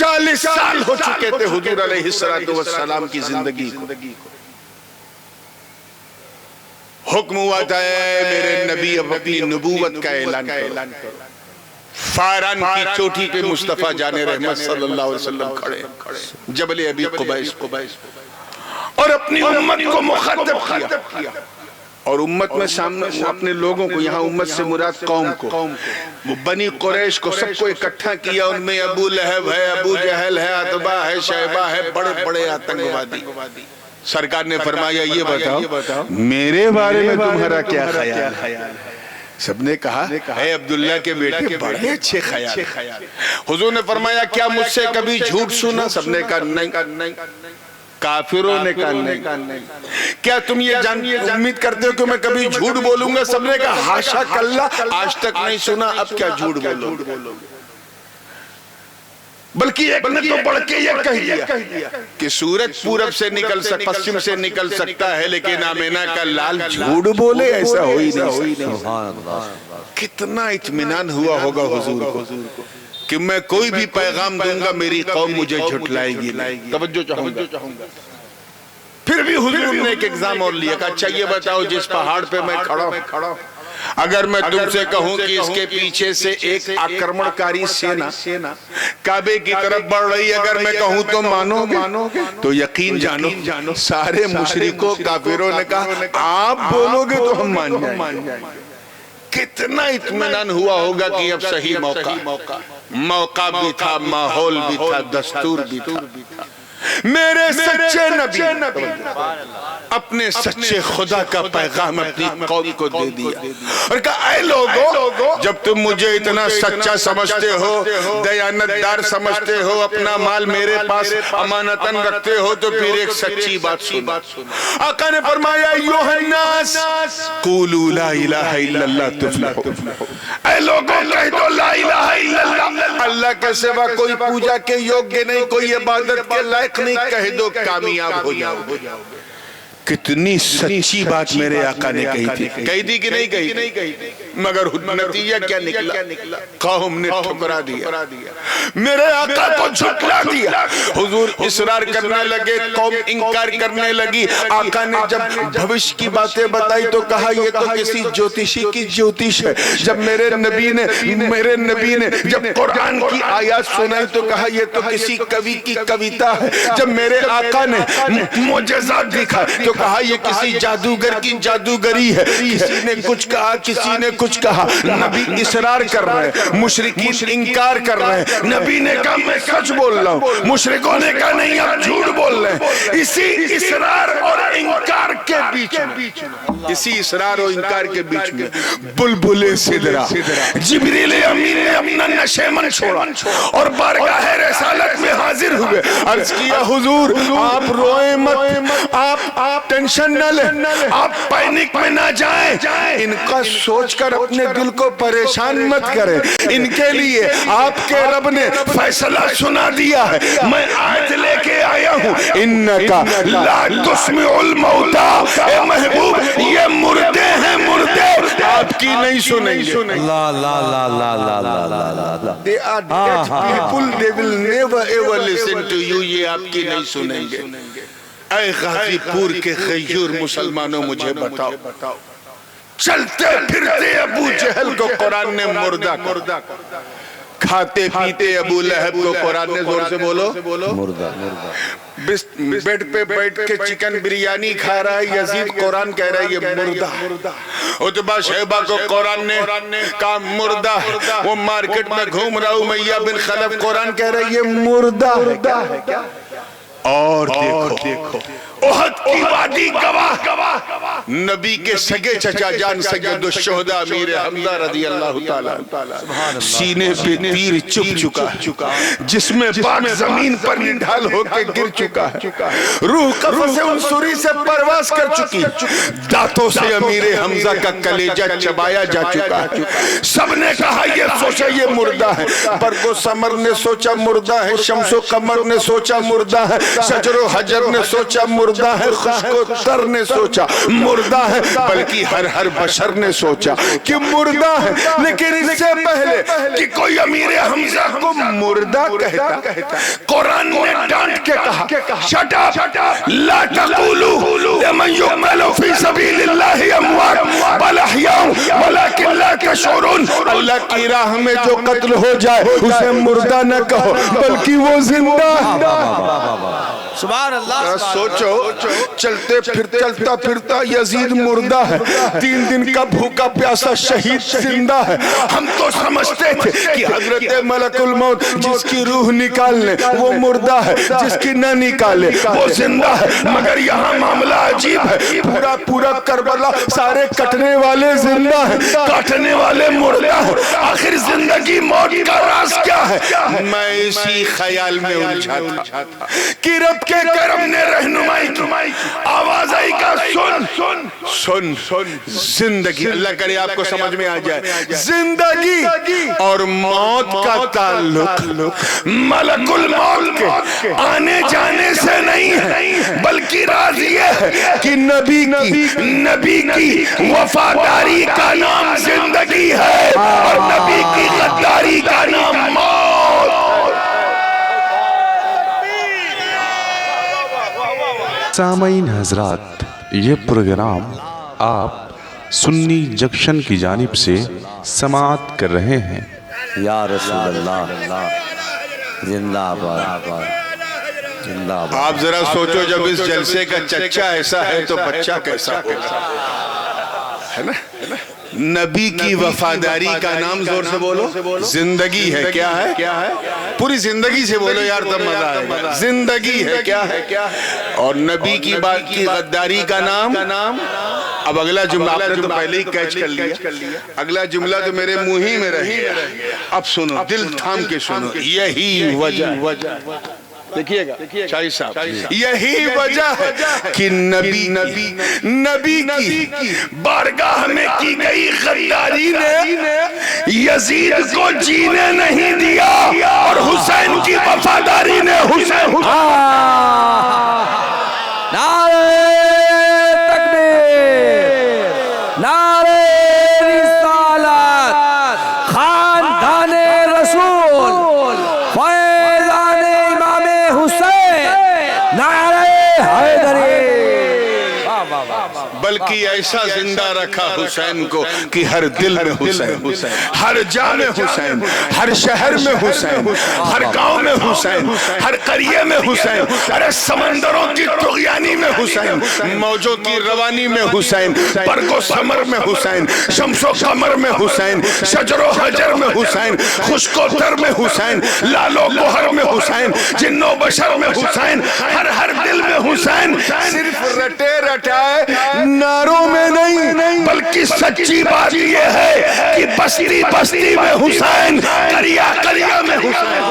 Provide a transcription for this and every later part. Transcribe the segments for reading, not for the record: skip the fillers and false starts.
40 سال ہو چکے تھے حضور علیہ السلام کی زندگی کو. حکم ہوا تھا اے میرے نبی اب اپنی نبوت کا اعلان کرو. فاران کی چوٹی پہ مصطفیٰ جان رحمت صلی اللہ علیہ وسلم کھڑے جبل ابی قبیس اور اپنی امت کو مخاطب کیا. اور امت میں سامنے اپنے لوگوں کو، یہاں امت سے مراد قوم کو، بنی قریش کو، سب کو اکٹھا کیا. ان میں ابو لہب ہے، ابو جہل ہے، عتبہ ہے، شیبہ ہے، بڑے بڑے آتنکوادی. سرکار نے فرمایا یہ بتاؤ میرے بارے میں تمہارا کیا خیال ہے؟ سب نے کہا اے عبداللہ کے بیٹے بڑے اچھے خیال. حضور نے فرمایا کیا مجھ سے کبھی جھوٹ سنا؟ سب نے کہا نہیں. کافروں نے کہا نہیں. کیا تم یہ امید کرتے ہو کہ میں کبھی جھوٹ بولوں گا؟ سب نے کہا حاشا کلا، آج تک نہیں سنا، اب کیا جھوٹ بولو گے؟ بلکہ ایک نے تو بڑھ کے یہ کہہ دیا کہ سورج پورب سے پشچم سے نکل سکتا ہے لیکن آمینہ کا لال جھوٹ بولے ایسا ہوئی نہیں. کتنا اطمینان ہوا ہوگا حضور کو کہ میں کوئی بھی پیغام دوں گا میری قوم مجھے جھٹلائے گی. توجہ چاہوں گا. پھر بھی حضور نے ایک ایگزام اور لیا کہ اچھا یہ بتاؤ جس پہاڑ پہ میں کھڑا ہوں اگر میں تم سے کہوں کہ اس کے پیچھے سے ایک آکرمنکاری سینا کعبے کی طرف بڑھ رہی، اگر میں کہوں تو مانو گے؟ تو یقین جانو سارے مشرکوں کافروں نے کہا آپ بولو گے تو ہم مان جائیں. کتنا اطمینان ہوا ہوگا کہ اب صحیح موقع بھی تھا، ماحول بھی تھا، دستور بھی تھا. میرے سچے نبی اپنے سچے خدا کا پیغام اپنی قوم کو دے دیا اور کہا اے لوگو جب تم مجھے اتنا سچا سمجھتے ہو، دیانتدار سمجھتے ہو، اپنا مال میرے پاس امانتاً رکھتے ہو تو پھر ایک سچی بات سنو. آقا نے فرمایا ایھا الناس قولوا لا الہ الا اللہ تفلحوا. اے لوگوں کہہ دو لا الہ الا اللہ، اللہ کے سوا کوئی پوجا کے یوگیہ نہیں، کوئی عبادت کے لائق نہیں، کہہ دو کامیاب ہو جاؤ. کتنی سچی بات میرے آقا نے کہی تھی. کہی تھی کہ نہیں کہی تھی؟ مگر نتیجہ کیا نکلا؟ قوم نے ٹھکرا دیا، میرے آقا کو جھٹلا دیا. حضور اصرار کرنے لگے، قوم انکار کرنے لگی. آقا نے جب بھوش کی باتیں بتائی تو کہا یہ تو کسی جوتشی کی جوتش ہے. جب میرے نبی نے جب قرآن کی آیات سنائی تو کہا یہ تو کسی کوی کی کویتا ہے. جب میرے آقا نے معجزات دکھا تو کہا یہ کسی جادوگر کی جادوگری ہے. کسی نے کچھ کہا، کسی نے کچھ کہا. نبی اصرار کر رہے ہیں، مشرکین انکار کر رہے ہیں. نبی نے کہا میں سچ بول رہا ہوں، مشرکوں نے کہا نہیں آپ جھوٹ بول رہے ہیں. اسی اصرار اور انکار کے بیچ میں بلبل سدرا جبریل امین نے اپنا نشیمن چھوڑا اور بارگاہ رسالت میں حاضر ہوئے. عرض کیا حضور آپ روئیں مت، آپ ٹینشن نہ لیں، آپ پینک میں نہ جائیں. ان کا سوچ کر اپنے دل کو پریشان مت کریں. ان کے لیے آپ کے رب نے فیصلہ سنا دیا ہے. میں آیت لے کے آیا ہوں انکا لا تسمع الموتى. اے محبوب یہ مردے ہیں، مردے آپ کی نہیں سنیں گے. They are dead people, they will never ever listen to you. یہ آپ کی نہیں سنیں گے. اے غازی پور کے خیور مسلمانوں مجھے بتاؤ، چلتے پھرتے ابو جہل کو قرآن نے مردہ کھاتے پیتے ابو لہب کو قرآن نے زور سے بولو مردہ. بیڈ پہ بیٹھ کے چکن بریانی کھا رہا ہے یزید، قرآن کہہ رہا ہے یہ مردہ. عتبہ شیبہ کو قرآن نے کہا مردہ. وہ مارکٹ میں گھوم رہا ہوں امیہ بن خلف، قرآن کہہ رہا ہے یہ مردہ ہے. اور دیکھو احد کی وادی گواہ، نبی کے سگے چچا جان سید الشہداء امیر حمزہ رضی اللہ تعالیٰ سینے پہ تیر چپ چکا، جس میں پاک زمین پر نڈھال ہو کے گر چکا ہے. روح قفص انصری سے پرواز کر چکی، دانتوں سے امیر حمزہ کا کلیجہ چبایا جا چکا ہے. سب نے کہا یہ سوچا یہ مردہ ہے. برگ و ثمر نے سوچا مردہ ہے، شمس و قمر نے سوچا مردہ ہے، شجر و حجر نے سوچا مردہ مردہ ہے خشک و تر نے سوچا مردہ ہے، بلکہ ہر بشر نے سوچا کہ مردہ ہے، لیکن اس سے پہلے کہ کوئی امیر حمزہ کو مردہ کہتا، قرآن نے ڈانٹ کے کہا شٹ اپ لا تقولوا لمن يقتل في سبيل الله اموات بل احياء ولكن لا تشعرون، اللہ کی راہ میں جو قتل ہو جائے اسے مردہ نہ کہو بلکہ وہ زندہ ہے۔ سبحان اللہ، سوچو چلتا پھرتا یزید مردہ ہے، 3 دن کا بھوکا پیاسا شہید زندہ ہے۔ ہم تو سمجھتے تھے کہ حضرت ملک الموت جس کی روح نکالنے وہ مردہ ہے، جس کی نہ نکالے وہ زندہ ہے، مگر یہاں معاملہ عجیب ہے، پورا کربلا سارے کٹنے والے زندہ ہیں، کاٹنے والے مردہ ہیں، آخر زندگی موت کا راز کیا ہے؟ میں اسی خیال میں الجھا تھا کہ رب کے کرم نے رہنمائی کی، آواز آئی کا سن زندگی، اللہ کرے آپ کو سمجھ میں آ جائے، زندگی اور موت کا تعلق ملک الموت کے آنے جانے سے نہیں ہے، بلکہ راز یہ ہے کہ نبی کی وفاداری کا نام زندگی ہے اور نبی کی غداری کا نام موت۔ سامعین حضرات، یہ پروگرام آپ سنی جنکشن کی جانب سے سماعت کر رہے ہیں۔ یا رسول اللہ زندہ باد، زندہ باد۔ آپ ذرا سوچو جب اس جلسے کا چچا ایسا ہے تو بچہ کیسا ہوگا، ہے نا؟ نبی کی وفاداری کا نام زور سے بولو، زندگی ہے، کیا ہے؟ پوری زندگی سے بولو یار تب مزہ آئے گا، زندگی ہے، کیا ہے؟ اور نبی کی بات کی غداری کا نام، اب اگلا جملہ آپ نے تو پہلے ہی کیچ کر لیا، اگلا جملہ تو میرے منہ ہی میں رہ گیا، اب سنو، دل تھام کے سنو، یہی وجہ، دیکھئے گا شاہی صاحب، یہی وجہ ہے کہ نبی کی بارگاہ میں کی گئی غداری نے یزید کو جینے نہیں دیا اور حسین کی وفاداری نے حسین نعرہ تکبیر، نعرہ رسالت، خاندان رسول، فیضان امام حسین، نعرہ حیدری، بلکہ ایسا زندہ رکھا حسین کو کہ ہر دل میں حسین، ہر جا میں حسین، ہر شہر میں حسین، ہر گاؤں میں حسین، ہر قریے میں حسین، ارے سمندروں کی طغیانی میں حسین، موجوں کی روانی میں حسین، برگ و ثمر میں حسین، شمس و قمر میں حسین، شجر و حجر میں حسین، خشک و تر میں حسین، لال و گوہر میں حسین، جن و بشر میں حسین، ہر دل میں حسین، صرف رٹے رٹائے ناروں میں نہیں، بلکہ سچی بات یہ ہے کہ بستی بستی میں حسین، قریہ قریہ میں حسین۔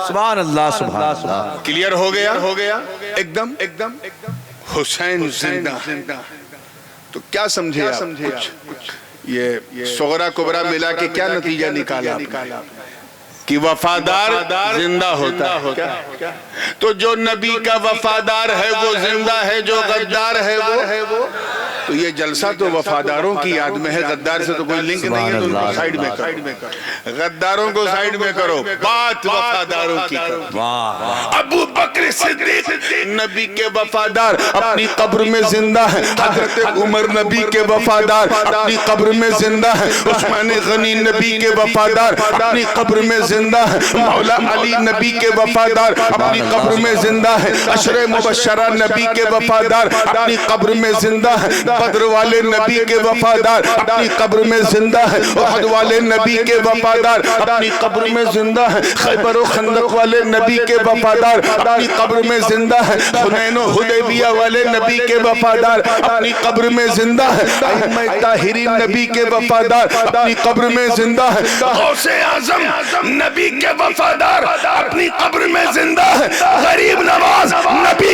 سبحان اللہ، سبحان اللہ۔ کلیئر ہو گیا ایک دم حسین زندہ، تو کیا سمجھے آپ؟ کچھ یہ صغرا کبرا ملا کے کیا نتیجہ نکالا کہ وفادار زندہ ہوتا ہے، تو جو نبی کا وفادار ہے وہ زندہ ہے، جو غدار ہے وہ، تو یہ جلسہ تو وفاداروں کی یاد میں ہے، غدار سے تو کوئی لنک نہیں ہے، تو ان کو سائیڈ میں کرو، غداروں کو سائیڈ میں کرو، بات وفاداروں کی کرو۔ ابو بکر صدیق نبی کے وفادار اپنی قبر میں زندہ ہے، حضرت عمر نبی کے وفادار اپنی قبر میں زندہ ہے، عثمان غنی نبی کے وفادار اپنی قبر میں زندہ ہے، مولا علی نبی کے وفادار اپنی قبر میں زندہ ہے، عشر مبشرہ نبی کے وفادار اپنی قبر میں زندہ ہے، بدر والے نبی کے وفادار اپنی قبر میں زندہ ہے، احد والے نبی کے وفادار اپنی قبر میں زندہ ہے، خیبر و خندق والے نبی کے وفادار اپنی قبر میں زندہ ہے، حنین و حدیبیہ والے نبی کے وفادار اپنی قبر میں زندہ ہے، ائمہ طاہرین نبی کے وفادار اپنی قبر میں زندہ ہے، غوث اعظم نبی کے وفادار اپنی قبر میں زندہ ہے، غریب نواز نبی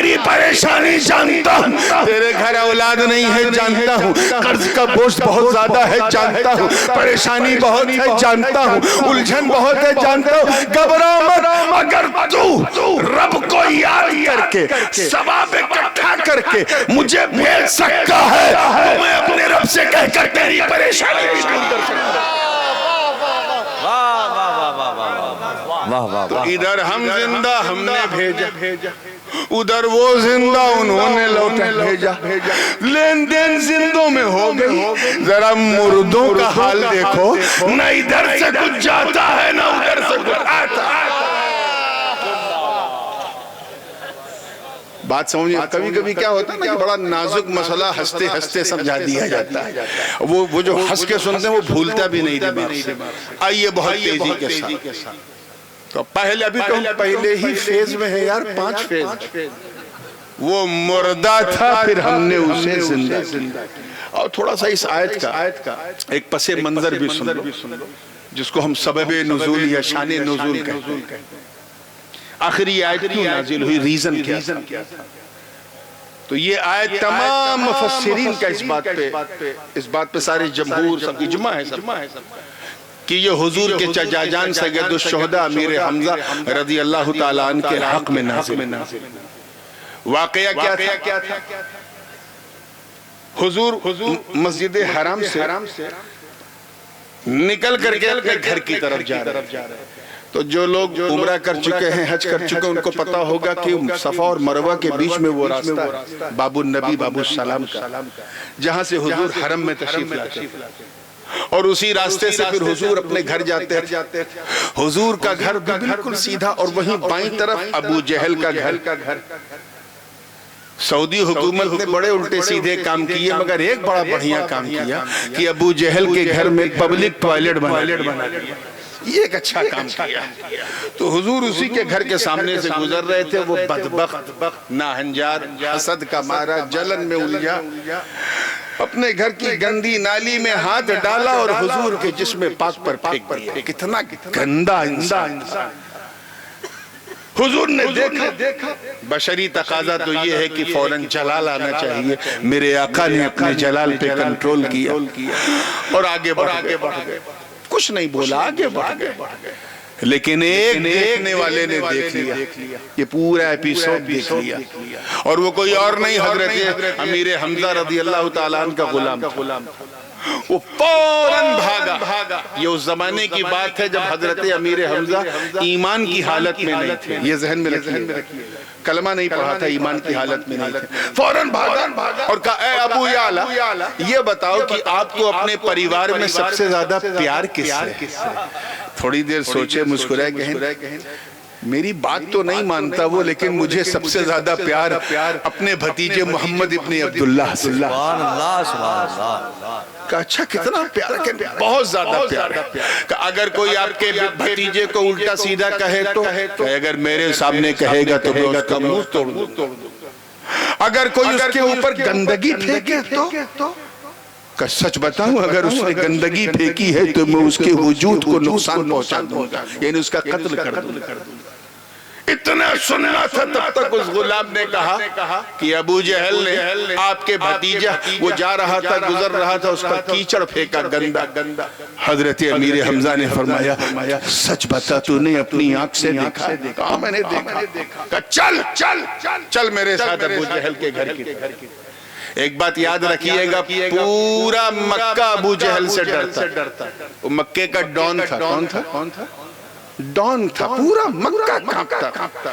تیری پریشانی جانتا ہوں، تیرے گھر اولاد نہیں ہے جانتا ہوں، قرض کا بوجھ بہت زیادہ ہے جانتا ہوں، پریشانی بہت ہے جانتا ہوں، الجھن بہت ہے جانتا ہوں، گھبرا مت، اگر تو رب کو یاد کر کے ثواب اکٹھا کر کے مجھے بھیج سکتا ہے تو میں اپنے رب سے کہہ کر تیری پریشانی بھی دور کر سکتا ہوں۔ تو ادھر ہم زندہ ہم نے بھیجا، ادھر وہ زندہ انہوں نے لوٹا بھیجا، لین دین زندوں میں ہو گئی۔ ذرا مردوں کا حال دیکھو، نہ ادھر سے کچھ جاتا ہے نہ ادھر سے کچھ آتا ہے۔ بات سمجھیں، کبھی کبھی کیا ہوتا ہے نا کہ بڑا نازک مسئلہ ہستے ہستے سمجھا دیا جاتا ہے، وہ جو ہنس کے سنتے ہیں وہ بھولتا بھی نہیں دماغ سے۔ آئیے بہت تیزی کے ساتھ، تو پہلے ابھی تو ہم پہلے ہی فیز میں ہیں یار، 5 فیز۔ وہ مردہ تھا پھر ہم نے اسے زندہ کیا۔ اور تھوڑا سا اس آیت کا ایک پس منظر بھی سن لو، جس کو ہم سبب نزول یا شان نزول کہتے ہیں۔ آخر یہ آیت کیوں نازل ہوئی، ریزن کیا تھا؟ تو یہ آیت تمام مفسرین کا اس بات پہ سارے جمہور سب اجماع ہے کہ یہ حضور کے چچا جان سید الشہداء امیر حمزہ رضی اللہ تعالیٰ عنہ کے حق میں نازل۔ واقعہ کیا تھا؟ حضور مسجد حرام سے نکل کر کے اپنے گھر کی طرف جا رہے، تو جو لوگ عمرہ کر چکے ہیں، حج کر چکے ہیں، ان کو پتا ہوگا کہ صفا اور مروہ کے بیچ میں وہ راستہ ہے باب النبی باب السلام کا، جہاں سے حضور حرم میں تشریف لاتے اور اسی راستے سے پھر حضور اپنے گھر جاتے تھے۔ حضور کا گھر بالکل سیدھا، اور وہیں بائیں طرف ابو جہل کا گھر۔ سعودی حکومت نے بڑے الٹے سیدھے کام کیے، مگر ایک بڑا بڑھیا کام کیا کہ ابو جہل کے گھر میں پبلک ٹوائلٹ بنا دیا۔ یہ ایک اچھا کام کیا۔ تو حضور اسی کے گھر کے سامنے سے گزر رہے تھے، وہ بدبخت ناہنجار حسد کا مارا جلن میں الجھا، اپنے گھر کی گندی نالی میں ہاتھ ڈالا اور حضور کے جسم پاک پر پھینک دیا۔ کتنا گندا انسان! حضور نے دیکھا، بشری تقاضا تو یہ ہے کہ فوراً جلال آنا چاہیے، میرے آقا نے اپنے جلال پہ کنٹرول کیا اور آگے بڑھ گئے، کچھ نہیں بولا، آگے بڑھ گئے۔ لیکن ایک دیکھنے والے نے دیکھ لیا، یہ پورا ایپیسوڈ دیکھ لیا، اور وہ کوئی اور نہیں حضرت امیر حمزہ رضی اللہ تعالیٰ عنہ کا غلام تھا۔ وہ فوراً بھاگا۔ یہ اس زمانے کی بات ہے جب حضرت امیر حمزہ ایمان کی حالت میں نہیں تھے، یہ ذہن میں رکھیے، کلمہ نہیں پڑھا تھا، ایمان کی حالت میں نہیں تھے۔ فوراً بھاگا اور کہا، اے ابو یعلا، یہ بتاؤ کہ آپ کو اپنے پریوار میں سب سے زیادہ پیار کس سے؟ تھوڑی دیر سوچے، مسکرائے، کہیں میری بات تو نہیں مانتا وہ، لیکن مجھے سب سے زیادہ پیار اپنے بھتیجے محمد ابن عبداللہ سے۔ سبحان اللہ، سبحان اللہ۔ کہ اچھا کتنا پیار، بہت زیادہ پیار۔ کہ اگر کوئی آپ کے بھتیجے کو الٹا سیدھا کہے تو اگر میرے سامنے کہے گا تو میں اس کا منہ توڑ دوں، اگر کوئی اس کے اوپر گندگی پھینکے تو کہ سچ بتاؤں اگر اس نے گندگی پھینکی ہے تو میں اس کے وجود کو نقصان پہنچا دوں گا، یعنی اس کا قتل کر دوں گا۔ اتنا سننا تھا، تب تک اس غلام نے کہا کہ ابو جہل نے آپ کے بھتیجا، وہ جا رہا تھا، گزر رہا تھا، اس پر کیچڑ پھینکا گندا۔ حضرت امیر حمزہ نے فرمایا، سچ بتا تو نے اپنی آنکھ سے دیکھا؟ کہا میں نے دیکھا۔ کہا چل میرے ساتھ ابو جہل کے گھر کی۔ ایک بات یاد رکھیے گا، پورا مکہ ابو جہل سے ڈرتا، وہ مکے کا ڈان تھا۔ کون تھا؟ ڈان تھا، پورا مکہ کانپتا،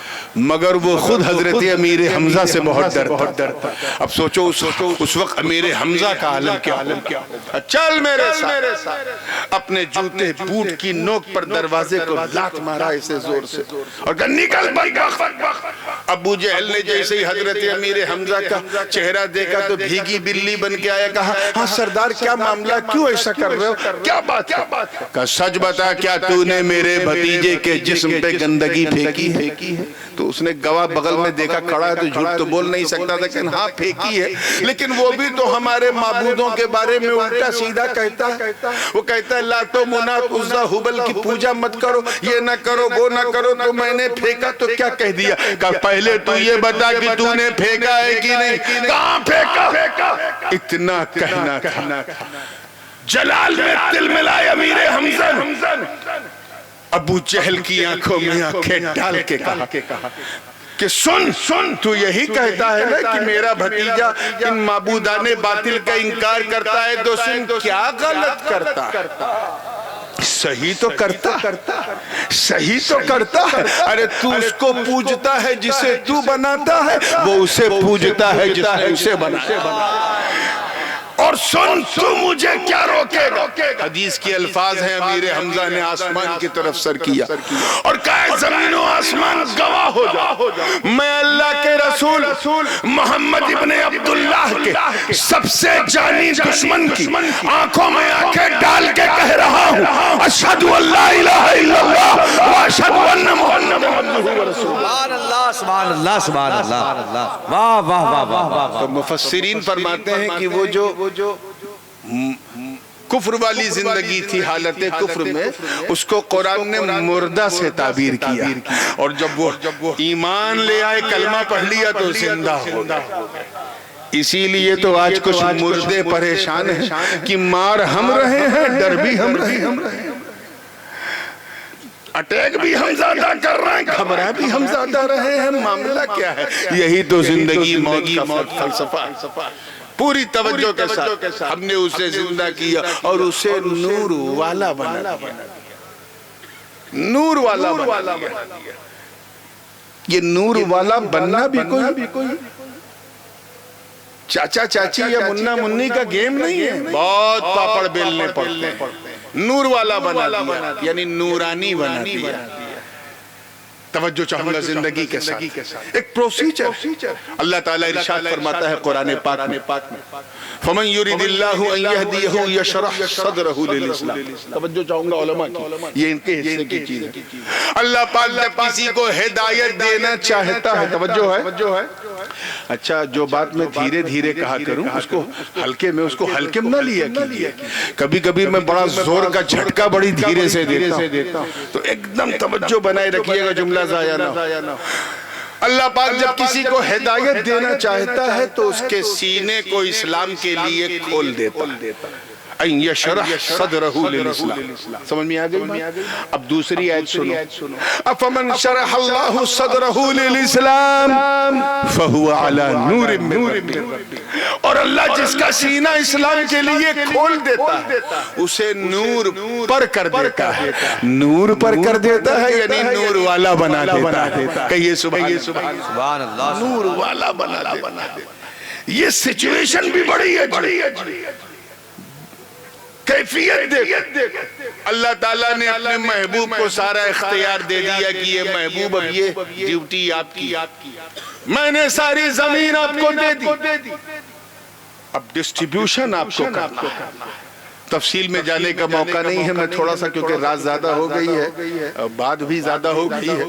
مگر وہ خود حضرت امیر حمزہ سے بہت ڈرتا۔ اب سوچو اس وقت امیر حمزہ کا عالم کیا؟ چل میرے ساتھ۔ اپنے جوتے بوٹ کی نوک پر دروازے کو لات مارا اسے زور سے اور کہا نکل بدبخت۔ ابو جہل نے جیسے ہی حضرت امیر حمزہ کا چہرہ دیکھا تو بھیگی بلی بن کے آیا، کہا ہاں سردار کیا معاملہ، کیوں ایسا کر رہے ہو، کیا بات ہے؟ کہا سچ بتا، کیا تو نے میرے بھتیجے بھتیجے کے جسم پہ گندگی پھینکی ہے. تو اس نے گواہ بغل میں دیکھا کھڑا ہے تو جھوٹ تو بول نہیں سکتا تھا کہ ہاں پھینکی ہے, لیکن وہ بھی تو ہمارے معبودوں کے بارے میں الٹا سیدھا کہتا ہے. وہ کہتا ہے لات و منات عزا ہبل کی پوجا مت کرو, یہ نہ کرو وہ نہ کرو. تو میں نے پھینکا تو کیا کہہ دیا, کہ پہلے تو یہ بتا کہ تو نے پھینکا ہے کہ نہیں, کہاں پھینکا. اتنا کہنا تھا. جلال میں تل ملائے امیر حمزہ نے ابو جہل کی آنکھوں میں آنکھیں ڈال کے کہا کہ سن تو یہی کہتا ہے نا کہ میرا بھتیجا ان معبودان باطل کا انکار کرتا ہے, تو سن کیا غلط کرتا ہے. صحیح تو کرتا ہے. ارے تو اس کو پوجتا ہے جسے تو بناتا ہے, وہ اسے پوجتا ہے جس نے اسے بنایا. اور سن تو مجھے کیا روکے گا. حدیث کی الفاظ ہیں, امیر حمزہ نے آسمان کی طرف سر کیا اور کہا زمین و آسمان گواہ ہو جاؤ, میں اللہ کے رسول محمد ابن عبداللہ کے سب سے جانی دشمن کی آنکھوں میں آنکھیں ڈال کے کہہ رہا ہوں, اشہد ان لا الہ الا اللہ و اشہد ان محمد عبدہ و رسولہ. سبحان اللہ سبحان اللہ. واہ واہ واہ واہ. تو مفسرین فرماتے ہیں کہ وہ جو کفر والی زندگی تھی, حالت کفر میں, اس کو قرآن نے مردہ سے تعبیر کیا, اور جب وہ ایمان لے آئے, کلمہ پڑھ لیا, تو زندہ ہو گئے. اسی لیے تو آج کچھ مردے پریشان ہیں کہ مار ہم رہے ہیں, ڈر بھی ہم رہے ہیں, اٹیک بھی ہم زیادہ کر رہے ہیں, گھبرا بھی ہم زیادہ رہے ہیں. معاملہ کیا ہے؟ یہی تو زندگی موت کا فلسفہ. پوری توجہ کے ساتھ ہم نے اسے زندہ کیا اور اسے نور والا بنا دیا. نور والا بنا دیا. یہ نور والا بننا بھی کوئی چاچا چاچی یا منا منی کا گیم نہیں ہے, بہت پاپڑ بیلنے پڑتے ہیں. نور والا بنا دیا, یعنی نورانی بنا دیا. توجہ چاہوں گا زندگی کے ساتھ ایک پروسیجر. اللہ تعالیٰ ارشاد فرماتا ہے قرآن پاک میں, فَمَنْ يُرِدِ اللَّهُ أَنْ يَهْدِيَهُ يَشْرَحْ صَدْرَهُ لِلْإِسْلَامِ. توجہ چاہوں گا علماء کی, یہ ان کے حصے کی چیز ہے. اللہ پاک جب کسی کو ہدایت دینا چاہتا ہے, توجہ ہے, اچھا جو بات میں دھیرے دھیرے کہا کروں اس کو ہلکے میں نہ لیا کیجئے. کبھی کبھی میں بڑا زور کا جھٹکا بڑی دھیرے سے دیتا ہوں, تو ایک دم توجہ بنائے رکھیے گا, جملہ ضائع نہ ہو. اللہ پاک جب کسی کو ہدایت دینا چاہتا ہے تو اس کے سینے کو اسلام کے لیے کھول دیتا ہے. ان یشرح صدرہ للاسلام. سمجھ میں آگئی؟ اب دوسری آیت سنو. افمن شرح اللہ صدرہ للاسلام فہو علی نور من ربہ. اور اللہ جس کا سینہ اسلام کے لیے کھول دیتا ہے اسے نور پر کر دیتا ہے. نور پر کر دیتا ہے یعنی نور والا بنا دیتا ہے. کہیے سبحان اللہ. نور والا بنا دیتا ہے. یہ سچویشن بھی بڑی ہے, کیفیت دیکھ. اللہ تعالیٰ نے اپنے محبوب کو سارا اختیار دے دیا کہ یہ محبوب اب یہ ڈیوٹی آپ کی, میں نے ساری زمین آپ کو دے دی, اب ڈسٹریبیوشن آپ کو کرنا ہے. تفصیل میں جانے کا موقع نہیں ہے, میں تھوڑا سا کیونکہ رات زیادہ ہو گئی ہے, بات بھی زیادہ ہو گئی ہے,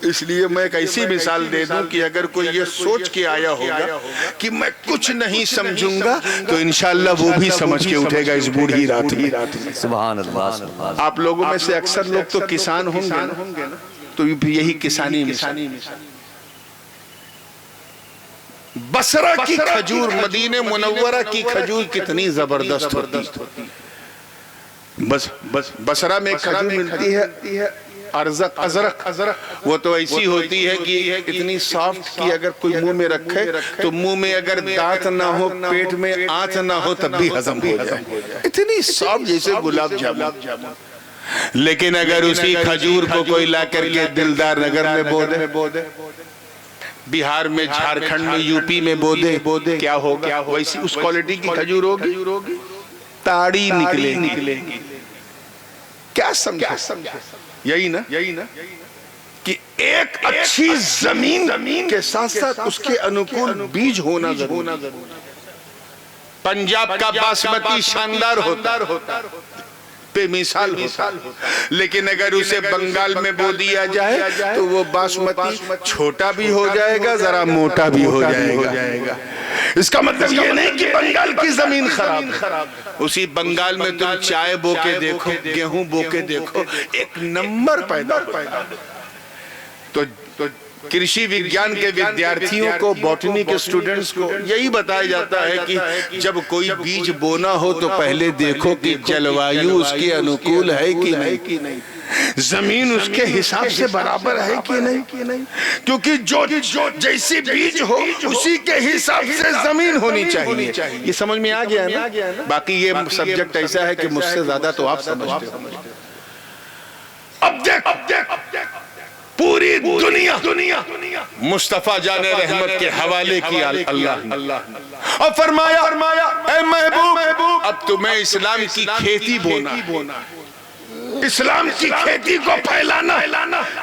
اس لیے میں ایک ایسی مثال دے دوں کہ اگر کوئی یہ سوچ کے آیا ہوگا کہ میں کچھ نہیں سمجھوں گا تو انشاءاللہ وہ بھی سمجھ کے اٹھے گا اس بوڑھی رات میں. سبحان اللہ. آپ لوگوں میں سے اکثر لوگ تو کسان ہوں گے نا, تو یہی کسانی مثال. بصرہ کی کھجور, مدینہ منورہ کی کھجور کتنی زبردست ہوتی. بصرہ میں کھجور ملتی ہے ازرق, وہ تو ایسی ہوتی ہے کہ اتنی سافٹ کہ اگر کوئی منہ میں رکھے تو منہ میں اگر دانت نہ ہو, پیٹ میں آنت نہ ہو, تب بھی ہضم ہو جائے. اتنی سافٹ جیسے گلاب جامن. لیکن اگر اسی کھجور کو کوئی لا کر کے دلدار نگر میں بو دے, بہار میں, جھارکھنڈ میں, یو پی میں بو دے, کیا ہوگا؟ ویسی اس کوالٹی کی کھجور ہوگی, تاڑی نکلے گی. کیا سمجھا؟ یہی نا کہ ایک اچھی زمین کے ساتھ ساتھ اس کے انوکول بیج ہونا ضروری. پنجاب کا باسمتی شاندار ہوتا, بے مثال ہوتا ہے، لیکن اگر اسے بنگال میں بو دیا جائے تو وہ باسمتی چھوٹا بھی ہو جائے گا، ذرا موٹا بھی ہو جائے گا۔ اس کا مطلب یہ نہیں کہ بنگال کی زمین خراب، اسی بنگال میں تم چائے بو کے دیکھو، گیہوں بو کے دیکھو، ایک نمبر پیدا ہوگا۔ تو کرشی وگیان کے ودیارتھیوں کو، باٹنی کے سٹوڈنٹس کو یہی بتایا جاتا ہے کہ جب کوئی بیج بونا ہو تو پہلے دیکھو کہ جلوایو اس کے انوکول ہے کہ نہیں، زمین اس کے حساب سے برابر ہے کہ نہیں، کیونکہ جو جیسی بیج ہو اسی کے حساب سے زمین ہونی چاہیے۔ یہ سمجھ میں آ گیا نا؟ باقی یہ سبجیکٹ ایسا ہے کہ مجھ سے زیادہ تو آپ سمجھتے ہو۔ اب دیکھ پوری دنیا مصطفیٰ جان رحمت کے حوالے کیا اللہ، اور فرمایا اے محبوب اب تمہیں اسلام کی کھیتی بونا، اسلام کی کھیتی کو پھیلانا،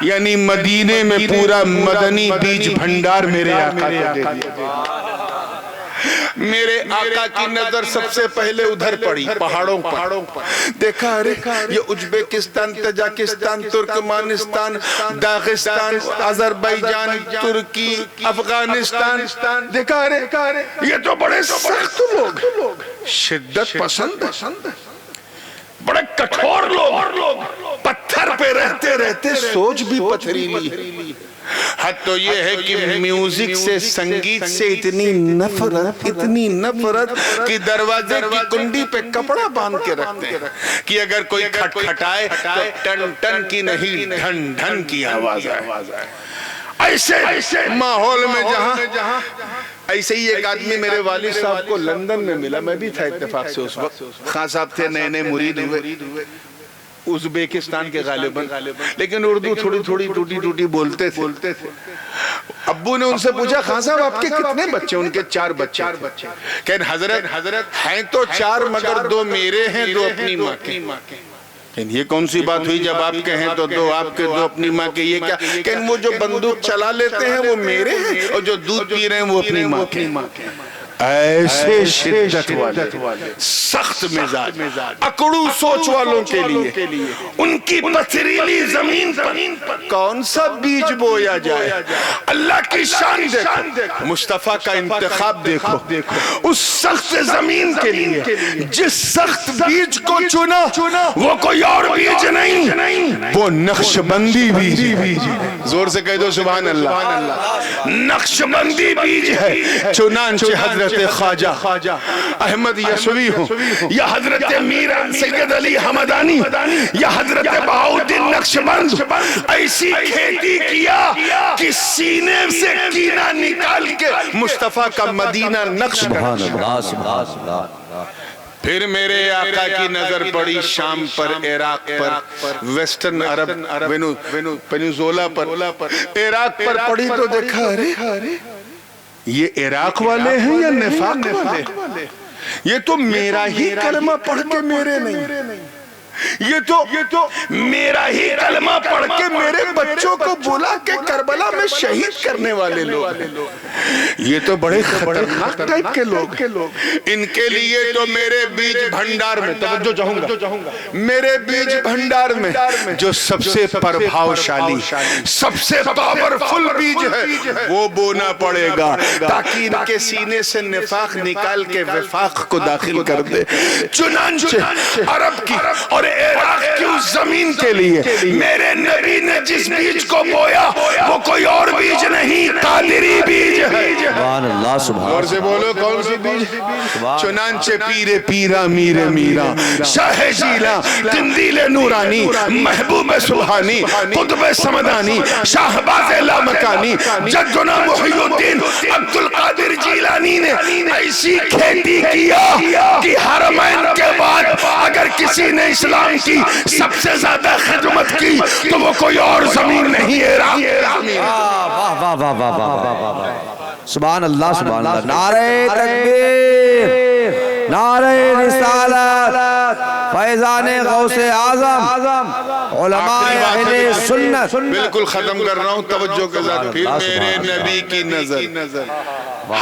یعنی مدینے میں پورا مدنی بیج بھنڈار میرے آقا کو دے دیا۔ میرے آقا کی نظر سب سے پہلے ادھر پڑی، پہاڑوں پر۔ دیکھا ارے یہ Uzbekistan, Tajikistan, Turkmenistan, Dagestan, Azerbaijan, Turkey, Afghanistan, دیکھا ارے یہ تو بڑے سخت لوگ، شدت پسند، بڑے کٹھور لوگ، پتھر پہ رہتے سوچ بھی پتھریلی۔ حد تو یہ ہے کہ میوزک سے، سنگیت سے اتنی نفرت کہ دروازے کی کنڈی پہ کپڑا باندھ کے رکھتے ہیں کہ اگر کوئی کھٹکھٹائے تو ٹن ٹن کی نہیں، ڈھن ڈھن کی آواز آئے۔ ایسے ماحول میں جہاں ایسے ہی ایک آدمی میرے والد صاحب کو لندن میں ملا، میں بھی تھا اتفاق سے اس وقت، خان صاحب تھے، نئے مرید ہوئے، ازبیکستان کے غالباً، لیکن اردو تھوڑی ٹوٹی بولتے تھے۔ ابو نے ان سے پوچھا خان صاحب آپ کے کتنے بچے؟ ان کے 4 بچے کہ حضرت ہیں تو 4 مگر 2 میرے ہیں، 2 اپنی ماں کے۔ یہ کون سی بات ہوئی جب آپ کے ہیں تو 2 آپ کے، 2 اپنی ماں کے؟ یہ کیا کہ وہ جو بندوق چلا لیتے ہیں وہ میرے ہیں، اور جو دودھ پی رہے ہیں وہ اپنی ماں کے۔ ایسے شدت والے، سخت مزاج، اکڑو سوچ والوں کے لیے ان کی پتھریلی زمین پر کون سا بیج بویا جائے؟ اللہ کی شان دیکھو، مصطفیٰ کا انتخاب دیکھو، اس سخت زمین کے لیے جس سخت بیج کو چنا وہ کوئی اور بیج نہیں، وہ نقش بندی بیج۔ زور سے کہہ دو سبحان اللہ، نقش بندی بیج ہے۔ چنانچہ حضرت خواجہ احمد یسوی ہوں یا حضرت میرا سید علی حمدانی یا حضرت بہاؤالدین نقشبند، ایسی کھیتی کیا کہ سینے سے کینہ نکال کے مصطفیٰ کا مدینہ نقش بنا۔ پھر میرے آقا کی نظر پڑی شام پر، عراق پر، ویسٹرن عرب پینیزولا پر، عراق پر پڑی تو دیکھا ارے یہ عراق والے ہیں یا نفاق والے؟ یہ تو میرا ہی کلمہ پڑھ کے میرے نہیں، یہ تو میرا ہی کلمہ پڑھ کے میرے بچوں کو بلا کے کربلا میں شہید کرنے والے لوگ، یہ تو بڑے خطرناک ٹائپ کے لوگ۔ ان کے لیے تو میرے بیج بھنڈار میں، توجہ چاہوں گا، میرے بیج بھنڈار میں جو سب سے پربھاوشالی، سب سے پاورفل بیج ہے وہ بونا پڑے گا، تاکہ ان کے سینے سے نفاق نکال کے وفاق کو داخل کر دے۔ چنانچہ عرب کی اور عراق کی اس زمین کے لیے میرے نبی نے جس بیج کو بویا وہ کوئی اور بیج نہیں، قادری بیج ہے۔ سبحان اللہ، سبحان اللہ، اور سے بولو کون سی بیج؟ چنانچہ پیر پیرا میر میرا، شاہ جیلا، قندیل نورانی، محبوب سبحانی، قطب سمدانی، شاہباز لامکانی، جدنا محی الدین عبد القادر جیلانی نے ایسی کھیتی کیا کہ حرمین کے بعد اگر کسی نے اسلام کی سب سے زیادہ خدمت کی تو وہ کوئی اور زمین نہیں، عراق زمین۔ واہ واہ واہ واہ واہ واہ، سبحان اللہ، سبحان اللہ، نعرہ تکبیر، نعرہ رسالت، فیضان غوث اعظم، علماء اہل سنت۔ بالکل ختم کر رہا ہوں، توجہ کے ساتھ۔ پھر میرے نبی کی نظر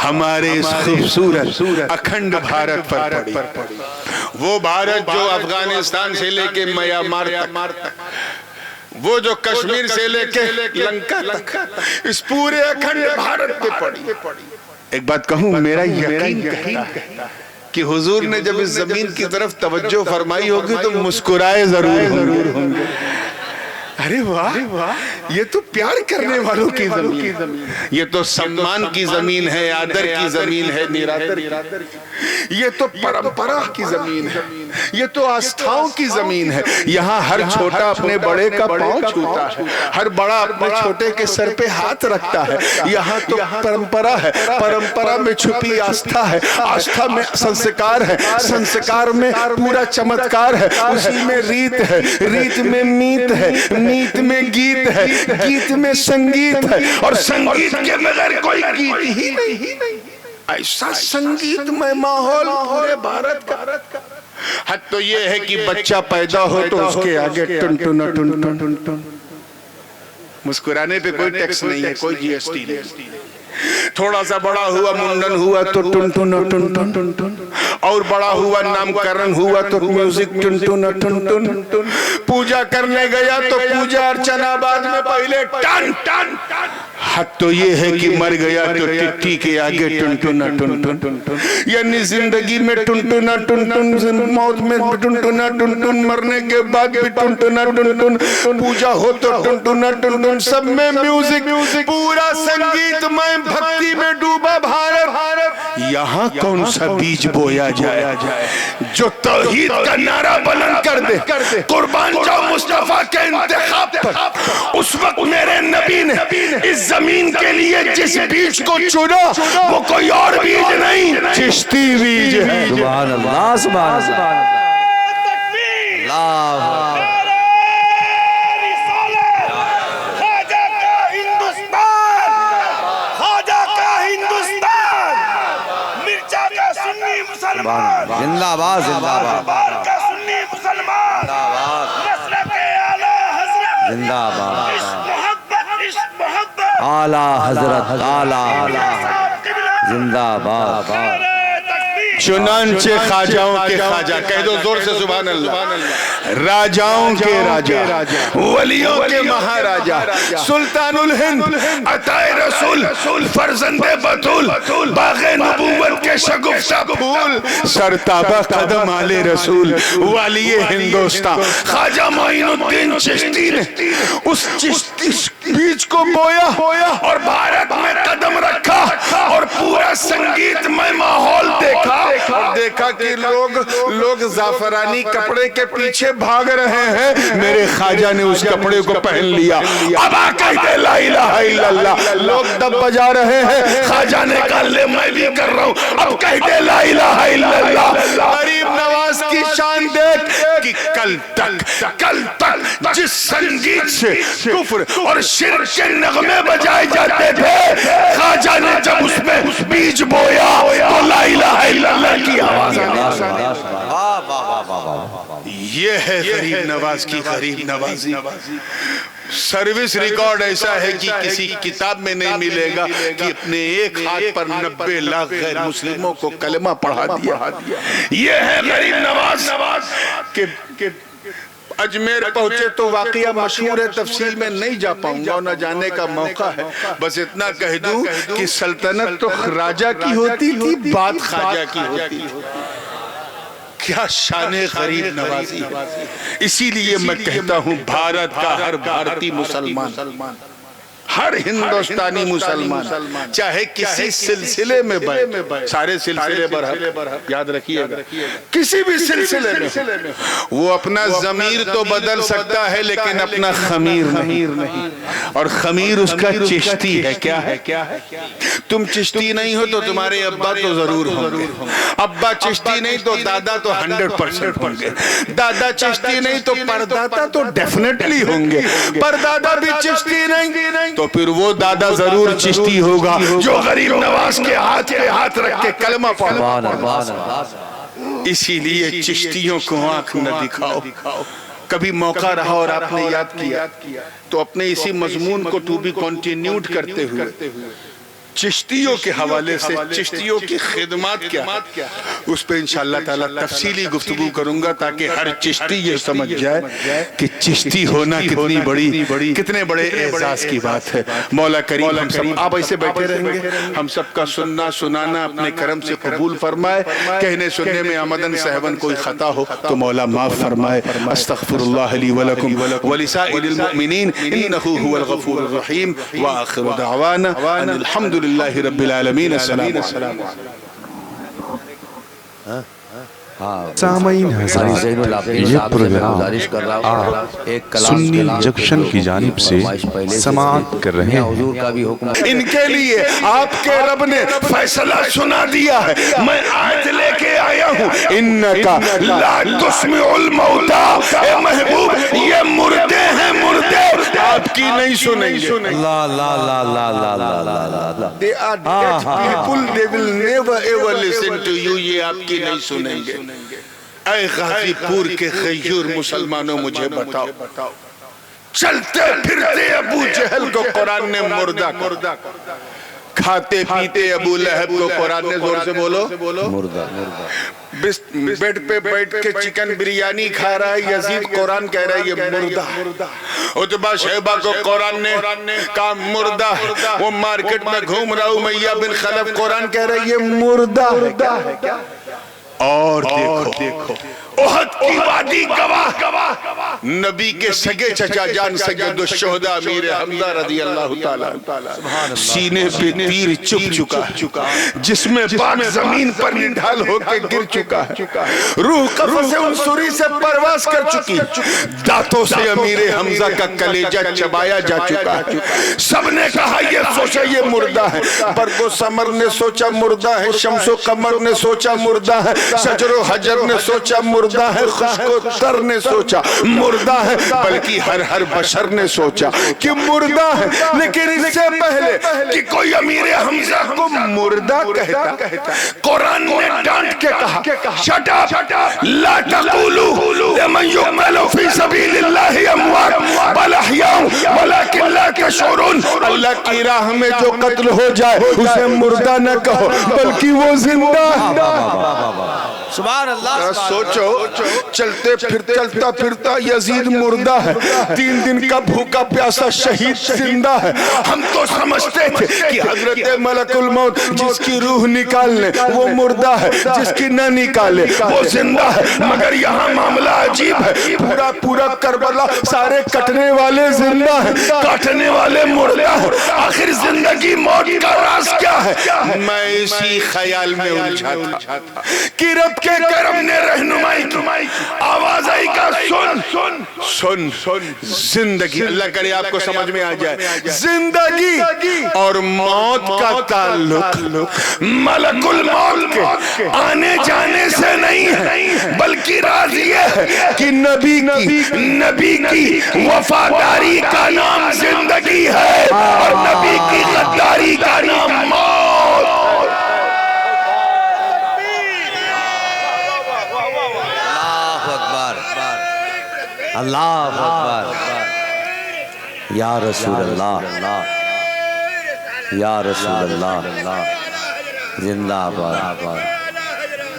ہمارے اس خوبصورت اکھنڈ بھارت پر پڑی، وہ بھارت جو افغانستان سے لے کے میانمار تک، وہ جو کشمیر سے لے کے لنکا تک، اس پورے اکھنڈ بھارت پہ پڑی. ایک بات کہوں، میرا یقین کہتا ہے کہ حضور نے جب اس زمین کی طرف توجہ فرمائی ہوگی تو مسکرائے ضرور ہوں گے. ارے واہ، یہ تو پیار کرنے والوں کی زمین، یہ تو سمان کی زمین ہے، آدر کی زمین ہے، نیراتر کی، یہ تو پرمپرا کی زمین ہے، یہ تو آستھاؤں کی زمین ہے. یہاں ہر چھوٹا اپنے بڑے کا پاؤں چھوتا ہے، ہر بڑا اپنے چھوٹے کے سر پہ ہاتھ رکھتا ہے. یہاں تو پرمپرا ہے، پرمپرا میں چھپی آستھا ہے، آستھا میں سنسکار ہے، سنسکار میں پورا چمتکار ہے، اسی میں ریت ہے، ریت میں میت ہے، میت میں گیت ہے، گیت میں سنگیت ہے، اور سنگیت کے بغیر کوئی گیت ہی نہیں. ایسا سنگیت میں ماحول پورے بھارت کا. حد تو یہ ہے کہ بچہ پیدا ہو تو اس کے آگے ٹن ٹن ٹن ٹن ٹن، مسکرانے پہ کوئی ٹیکس نہیں ہے، کوئی جی ایس ٹی نہیں. تھوڑا سا بڑا ہوا، منڈن ہوا تو ٹن ٹن ٹن ٹن ٹن ٹن، اور بڑا ہوا، نام کرن ہوا تو میوزک ٹن ٹن ٹن ٹن ٹن. پوجا کرنے گیا تو پوجا ارچنا بعد میں پہلے ٹن ٹن ٹن. حد تو یہ ہے کہ مر گیا تو ٹٹی کے آگے ٹن ٹن ٹن ٹن ٹن. یعنی زندگی میں ٹن ٹن ٹن ٹن، موت میں ٹن ٹن ٹن ٹن، مرنے کے بعد بھی ٹن ٹن ٹن ٹن، پوجا ہو تو ٹن ٹن ٹن ٹن، سب میں میوزک، پورا سنگیت میں بھکتی میں ڈوبا بھارت. یہاں کون سا بیج بویا جائے جو توحید کا نعرہ بلند کر دے؟ قربان جاؤ مصطفیٰ کے انتخاب پر. اس وقت میرے نبی نے اس زمین کے لیے جس بیج کو چنا وہ کوئی اور بیج نہیں، چشتی بیج ہے. سبحان اللہ، سبحان اللہ، اللہ. زندہ باد، زندہ باد، زندہ باد. اعلیٰ حضرت، اعلیٰ زندہ باد. چنانچہ خواجاؤں کے خواجہ، کہہ دو زور سے سبحان اللہ، راجاؤں کے راجہ، ولیوں کے مہاراجہ، سلطان الہند، عطائے رسول، فرزند بطول، باغ نبوت کے شگفتہ پھول، سرتابہ قدم آل رسول، والی ہندوستان، خواجہ معین الدین چشتی نے اس چشتی بیج کو بویا اور بھارت میں قدم رکھا اور پورا سنگیت میں ماحول دیکھا، اور دیکھا کہ لوگ زعفرانی کپڑے کے پیچھے بھاگ رہے ہیں. میرے خواجہ نے اس کپڑے کو پہن لیا. اب کہتے لا الہ الا اللہ. لوگ دب بجا رہے ہیں، خواجہ نے کہا لے میں بھی کر رہا ہوں. اب کہتے لا الہ الا اللہ. غریب نواز کی شان دیکھ کہ کل تک جس سنگیت سے کفر اور شرک کے نغمے بجائے جاتے تھے، خواجہ نے جب اس میں بیج بویا تو لا الہ الا اللہ کی آواز آئی. یہ ہے غریب نواز کی غریب نوازی. سروس ریکارڈ ایسا ہے کہ کسی کتاب میں نہیں ملے گا کہ اپنے ایک ہاتھ پر 90 لاکھ غیر مسلموں کو کلمہ پڑھا دیا. یہ ہے غریب نواز. کہ اجمیر پہنچے تو واقعہ مشہور ہے، تفصیل میں نہیں جا پاؤں گا، نہ جانے کا موقع ہے. بس اتنا کہہ دوں کہ سلطنت تو راجہ کی ہوتی تھی، بات خواجہ کی ہوتی تھی. کیا شان غریب نوازی. اسی لیے میں کہتا ہوں بھارت کا ہر بھارتی مسلمان، ہر ہندوستانی مسلمان، چاہے کسی سلسلے میں بھائی، سارے سلسلے برحق یاد رکھیے گا، کسی بھی سلسلے میں وہ اپنا ضمیر تو بدل سکتا ہے لیکن اپنا خمیر نہیں. اور خمیر اس کا چشتی ہے. کیا ہے؟ تم چشتی نہیں ہو تو تمہارے ابا تو ضرور ہوں گے. ابا چشتی نہیں تو دادا تو 100% ہوں گے. دادا چشتی نہیں تو پردادا تو ڈیفینیٹلی ہوں گے. پردادا بھی چشتی نہیں تو پھر وہ دادا ضرور چشتی ہوگا جو غریب نواز کے ہاتھ پہ ہاتھ رکھ کے کلمہ پڑھا. اسی لیے چشتیوں کو آنکھ نہ دکھاؤ. کبھی موقع رہا اور آپ نے یاد کیا تو اپنے اسی مضمون کو ٹو بی کنٹینیوڈ کرتے ہوئے چشتیوں کے حوالے سے چشتیوں کی خدمات کیا ہے اس پہ انشاءاللہ تعالیٰ تفصیلی گفتگو کروں گا تاکہ ہر چشتی یہ سمجھ جائے کہ چشتی ہونا کتنے بڑے اعزاز کی بات ہے۔ مولا کریم ہم سب آپ ایسے بیٹھے رہیں گے، ہم سب کا سننا سنانا اپنے کرم سے قبول فرمائے، کہنے سننے میں آمدن صحبن کوئی خطا ہو تو مولا معاف فرمائے۔ استغفر اللہ لی ولکم ولسائر المؤمنین انہو هو الغفور الرحیم وآخر دعوانا ان الحمد للہ رب العالمین۔ السلام علیکم۔ سامعین حضرات، یہ پروگرام آپ سنی جنکشن کی جانب سے سماعت کر رہے ہیں۔ ان کے لیے آپ کے رب نے فیصلہ سنا دیا ہے، میں آیت لے کے آیا ہوں، انکا لا تسمع الموتا، اے محبوب یہ مردے ہیں، مردے آپ کی نہیں سنیں گے۔ اللہ اللہ اللہ اللہ اللہ اللہ اللہ۔ They are dead people, they will never ever listen to you، یہ آپ کی نہیں سنیں گے۔ اے غازی پور کے غیور مسلمانوں مجھے بتاؤ، چلتے پھرتے ابو جہل کو قرآن نے مردہ کر، کھاتے پیتے ابو لہب کو قرآن نے زور سے بولو مردہ۔ بیڈ پہ بیٹھ کے چکن بریانی کھا رہا ہے یزید، قرآن کہہ رہا ہے یہ مردہ۔ عتبہ شیبہ کو قرآن نے کہا مردہ، وہ مارکٹ میں گھوم رہا امیہ بن خلف، قرآن کہہ رہا ہے یہ مردہ ہے۔ اور دیکھو احد کی وادی گواہ، نبی کے سگے چچا جان سید الشہداء امیر حمزہ رضی اللہ تعالیٰ سینے پہ تیر چپ چکا، جس میں پاک زمین پر نڈھال ہو کے گر چکا ہے، روح قفص عنصری سے پرواز کر چکی، دانتوں سے امیر حمزہ کا کلیجہ چبایا جا چکا ہے۔ سب نے کہا یہ سوچا یہ مردہ ہے، برگ و ثمر نے سوچا مردہ ہے، شمس و قمر نے سوچا مردہ ہے، شجر و حجر نے سوچا مردہ ہے، خشک و تر نے سوچا مردہ ہے، بلکہ ہر بشر نے سوچا کہ مردہ ہے۔ لیکن اس سے پہلے کہ کوئی امیر حمزہ کو مردہ کہتا، قرآن نے ڈانٹ کے کہا شٹ اپ، لا تقولوا لمن يقتل في سبيل الله اموات بل احياء ولكن لا تشعرون۔ اللہ کی راہ میں جو قتل ہو جائے اسے مردہ نہ کہو بلکہ وہ زندہ ہے۔ سبحان اللہ۔ سوچو چلتا پھرتا یزید مردہ ہے، 3 دن کا بھوکا پیاسا شہید زندہ ہے۔ ہم تو سمجھتے تھے کہ حضرت ملک الموت جس کی روح نکالنے وہ مردہ ہے، جس کی نہ نکالے وہ زندہ ہے، مگر یہاں معاملہ عجیب ہے، پورا کربلا سارے کٹنے والے زندہ ہیں، کاٹنے والے مردہ ہیں۔ آخر زندگی موت کا راز کیا ہے؟ میں اسی خیال میں الجھا تھا کہ رب کے کرم نے رہنمائی کی، آواز آئی کا سن زندگی، اللہ کرے آپ کو سمجھ میں آ جائے، زندگی اور موت کا تعلق ملک الموت کے آنے جانے سے نہیں ہے، بلکہ راز یہ ہے کہ نبی کی وفاداری کا نام زندگی ہے اور نبی کی غداری کا نام موت۔ اللہ اکبر، یا رسول اللہ، یا رسول اللہ، زندہ باد،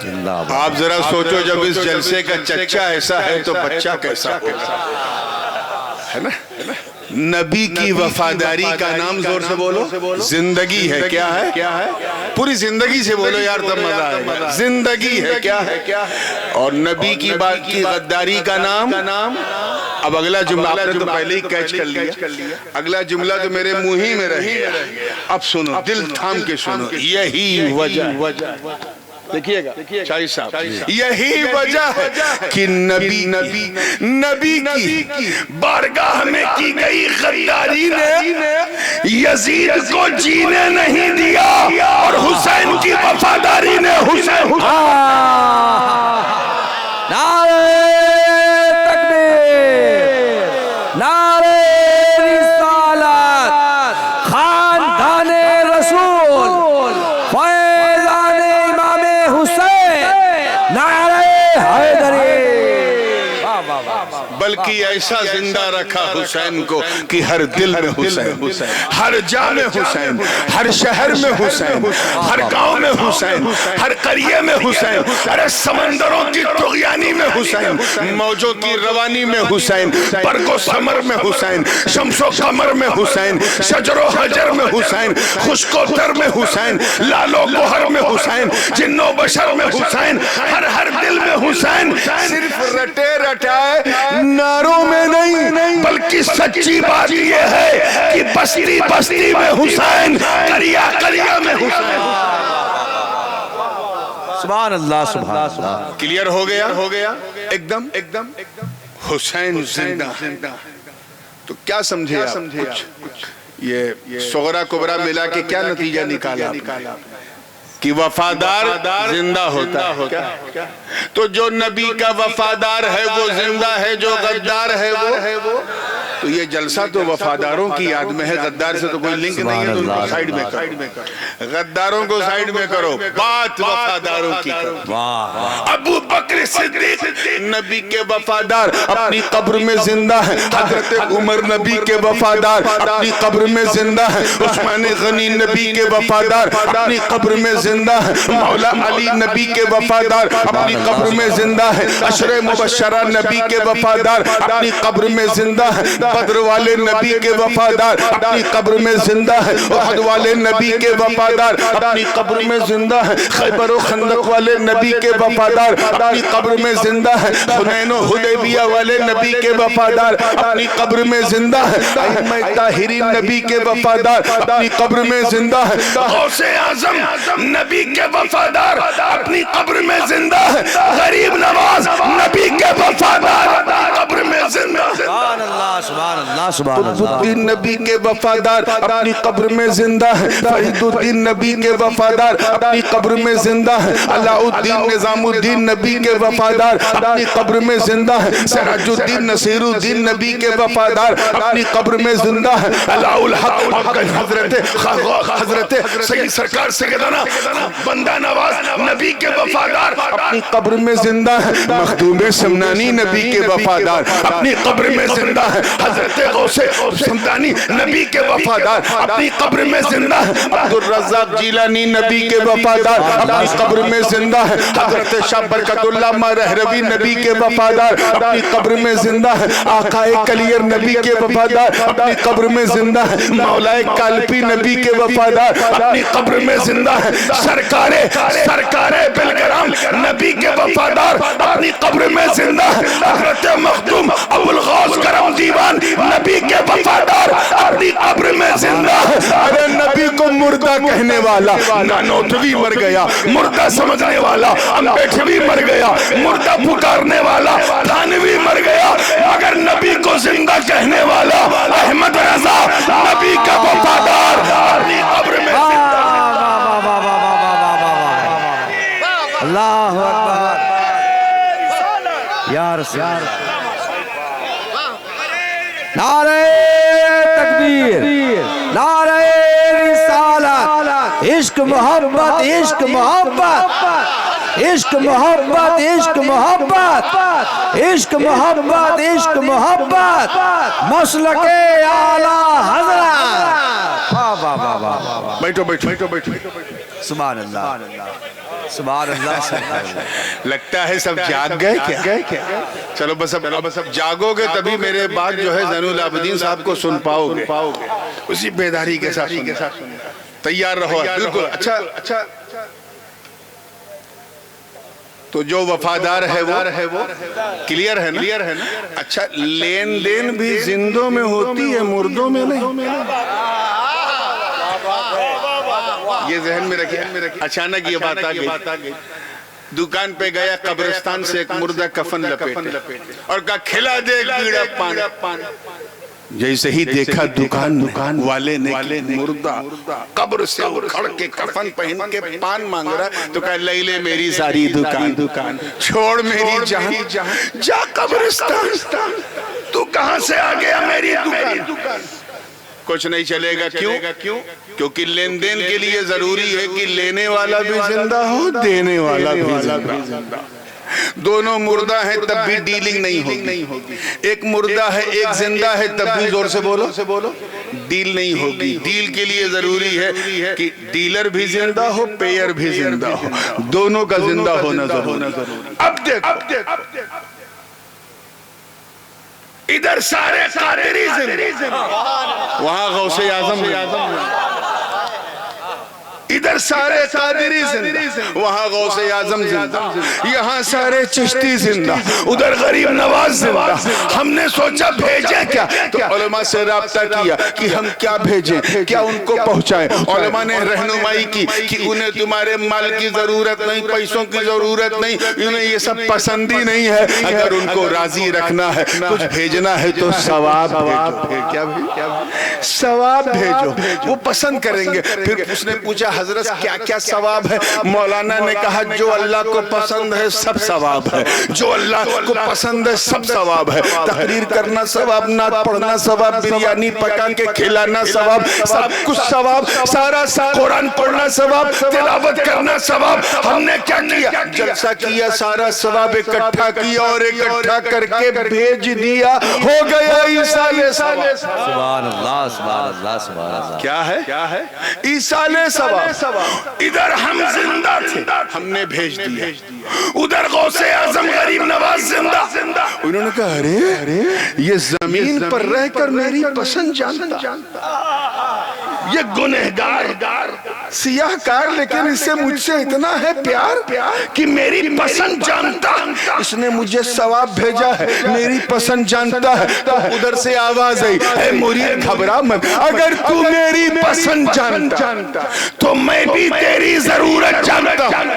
زندہ باد۔ آپ ذرا سوچو جب اس جلسے کا چچا ایسا ہے تو بچہ کیسا ہوگا، ہے نا؟ نبی کی وفاداری کا نام زور سے بولو زندگی ہے۔ کیا ہے؟ پوری زندگی سے بولو یار تب مزہ آئے گا۔ زندگی ہے کیا ہے؟ اور نبی کی بات کی غداری کا نام۔ اب اگلا جملہ آپ نے تو پہلے ہی کیچ کر لیا، اگلا جملہ تو میرے منہ ہی میں رہ گیا۔ اب سنو، دل تھام کے سنو، یہی وجہ، دیکھئے گا شاہی صاحب، یہی وجہ ہے کہ نبی کی بارگاہ میں کی گئی غداری نے یزید کو جینے نہیں دیا، اور حسین کی وفاداری نے حسین نعرہ تکبیر، نعرہ رسالت، خاندان رسول، فیضان امام حسین، نعرہ حیدری۔ بلکہ ایسا زندہ رکھا حسین کو کہ ہر دل میں حسین، ہر جا میں حسین، ہر شہر میں حسین، ہر گاؤں میں حسین، ہر قریے میں حسین، ہر سمندروں کی طغیانی میں حسین، موجوں کی روانی میں حسین، برگ و ثمر میں حسین، شمس و قمر میں حسین، شجر و حجر میں حسین، خشک و تر میں حسین، لال و گوہر میں حسین، جن و بشر میں حسین، ہر دل میں حسین، صرف رٹے رٹائے ناروں میں نہیں بلکہ سچی بات یہ ہے کہ بستی بستی میں حسین، قریہ قریہ میں حسین۔ سبحان اللہ سبحان اللہ۔ کلیئر ہو گیا ایک دم حسین زندہ۔ تو کیا سمجھے آپ؟ کچھ یہ صغرا کبرا ملا کے کیا نتیجہ نکالا کہ وفادار زندہ ہوتا ہے؟ تو جو نبی کا وفادار ہے وہ زندہ ہے، جو غدار ہے وہ تو یہ جلسہ تو وفاداروں کی یاد میں ہے، غدار سے تو کوئی لنک نہیں ہے، تو ان کو سائیڈ میں کرو، غداروں کو سائیڈ میں کرو، بات وفاداروں کی کرو۔ ابو بکر صدیق نبی کے وفادار اپنی قبر میں زندہ ہے، حضرت عمر نبی کے وفادار اپنی قبر میں زندہ ہے، عثمان غنی نبی کے وفادار اپنی قبر میں زندہ ہے، مولا علی نبی کے وفادار اپنی قبر میں زندہ ہے، عشر مبشرہ نبی کے وفادار اپنی قبر میں زندہ ہے، بدر والے نبی کے وفادار اپنی قبر میں زندہ ہے، احد والے نبی کے وفادار اپنی قبر میں زندہ ہے، خیبر و خندق والے نبی کے وفادار اپنی قبر میں زندہ ہے، حنین و حدیبیہ والے نبی کے وفادار اپنی قبر میں زندہ ہے، ائمہ طاہرین نبی کے وفادار اپنی قبر میں زندہ ہے، غوث اعظم نبی کے وفادار اپنی قبر میں زندہ ہے، غریب نواز نبی کے وفادار اپنی قبر میں زندہ ہے، سبحان اللہ سبحان اللہ سبحان قطب اللہ۔ الدین نبی کے وفادار اپنی قبر میں زندہ ہے، فرید الدین نبی کے وفادار اپنی قبر میں زندہ ہے، علاء الدین نظام الدین نبی کے وفادار اپنی قبر میں زندہ ہے، سراج الدین نصیر الدین نبی کے وفادار اپنی قبر میں زندہ ہے، علاء الحق حضرت سید سرکار سیدنا بندہ نواز نبی کے وفادار اپنی قبر میں زندہ ہے، مخدوم سمنانی نبی کے وفادار اپنی قبر میں زندہ ہے، حضرت غوث سمدانی نبی کے وفادار اپنی قبر میں زندہ ہے، عبدالرزاق جیلانی نبی کے وفادار اپنی قبر میں زندہ ہے، حضرت شاہ برکت اللہ مرہروی نبی کے وفادار اپنی قبر میں زندہ ہے، آقا کلیر نبی کے وفادار اپنی قبر میں زندہ ہے، مولا کالپی نبی کے وفادار اپنی قبر میں زندہ ہے، سرکار بلگرام نبی کے وفادار اپنی قبر میں زندہ ہے، حضرت مخدوم ابو الغوث کرم دیوان نبی کے وفادار اپنی قبر میں زندہ ہے۔ ارے نبی کو مردہ کہنے والا نانوتوی مر گیا، مردہ سمجھنے والا امبیٹھوی مر گیا، مردہ پکارنے والا تھانوی مر گیا، مگر نبی کو زندہ کہنے والا احمد رضا نبی کا وفادار اپنی قبر میں زندہ ہے۔ اللہ اکبر یا رسول نعرہ تکبیر، نعرہ رسالت، عشق محبت عشق محبت عشق محبت عشق محبت عشق محبت عشق محبت مسلک اعلیٰ حضرت۔ بیٹھو سبحان اللہ سبحان اللہ۔ لگتا ہے سب جاگ گئے کیا؟ چلو بس اب جاگو گے تبھی میرے بات جو ہے زین العابدین صاحب کو سن پاؤ گے، اسی بیداری کے ساتھ تیار رہو۔ بالکل اچھا، تو جو وفادار ہے وہ کلیئر ہے نا؟ اچھا، لین دین بھی زندوں میں ہوتی ہے، مردوں میں نہیں؟ یہ ذہن میں رکھیں۔ اچانک یہ بات آ گئی، دکان پہ گیا، قبرستان سے ایک مردہ کفن لپیٹے اور کہا کھلا دے گیڑا پان۔ جیسے ہی دیکھا دکان والے نے مردہ قبر سے اکھڑ کے کفن پہن کے پان مانگ رہا، تو کہا لیلے میری ساری دکان چھوڑ میری جان، جا قبرستان، تو کہاں سے آ گیا میری دکان؟ کچھ نہیں چلے گا۔ کیوں؟ کیونکہ لین دین کے لیے ضروری ہے کہ لینے والا بھی زندہ ہو، دینے والا بھی زندہ۔ دونوں مردہ ہیں تب بھی ڈیلنگ نہیں ہوگی. ایک مردہ ہے ایک زندہ ہے تب بھی زور سے بولو ڈیل نہیں ہوگی. ڈیل کے لیے ضروری ہے کہ ڈیلر بھی زندہ ہو پیئر بھی زندہ ہو, دونوں کا زندہ ہونا ضروری. اب دیکھو ادھر سارے قادری زندہ, وہاں غوث اعظم, ادھر سارے قادری زندہ وہاں غوث اعظم زندہ, یہاں سارے چشتی زندہ ادھر غریب نواز زندہ. ہم نے سوچا بھیجیں کیا, تو علماء سے رابطہ کیا کہ ہم کیا بھیجیں, کیا ان کو پہنچائیں. علماء نے رہنمائی کی کہ انہیں تمہارے مال کی ضرورت نہیں, پیسوں کی ضرورت نہیں, انہیں یہ سب پسند ہی نہیں ہے. اگر ان کو راضی رکھنا ہے کچھ بھیجنا ہے تو ثواب بھیجو, ثواب بھیجو, وہ پسند کریں گے. پھر اس نے پوچھا حضرت کیا کیا ثواب ہے؟ مولانا نے کہا جو اللہ کو پسند ہے سب ثواب ہے, جو اللہ کو پسند ہے سب ثواب ہے. تقریر کرنا ثواب, نعت پڑھنا ثواب, بریانی پکا کے کھلانا ثواب, سب کچھ ثواب, سارا قرآن پڑھنا ثواب, تلاوت کرنا ثواب. ہم نے کیا کیا؟ جلسہ کیا, سارا ثواب اکٹھا کیا اور اکٹھا کر کے بھیج دیا, ہو گیا ایصال ثواب. سبحان اللہ سبحان اللہ سبحان اللہ. کیا ہے ایصال ثواب. ادھر ہم زندہ تھے ہم نے بھیج دیا, ادھر غوث اعظم غریب نواز زندہ. انہوں نے کہا ارے یہ زمین پر رہ کر میری پسند جانتا, یہ گنہگار سیاہ کار, لیکن اس سے مجھ سے اتنا ہے پیار کہ میری پسند جانتا. اس نے مجھے ثواب بھیجا ہے, میری پسند جانتا ہے. تو ادھر سے آواز آئی, اے مرید گھبرا مت, اگر تو میری پسند جانتا تو میں بھی تیری ضرورت جانتا ہوں,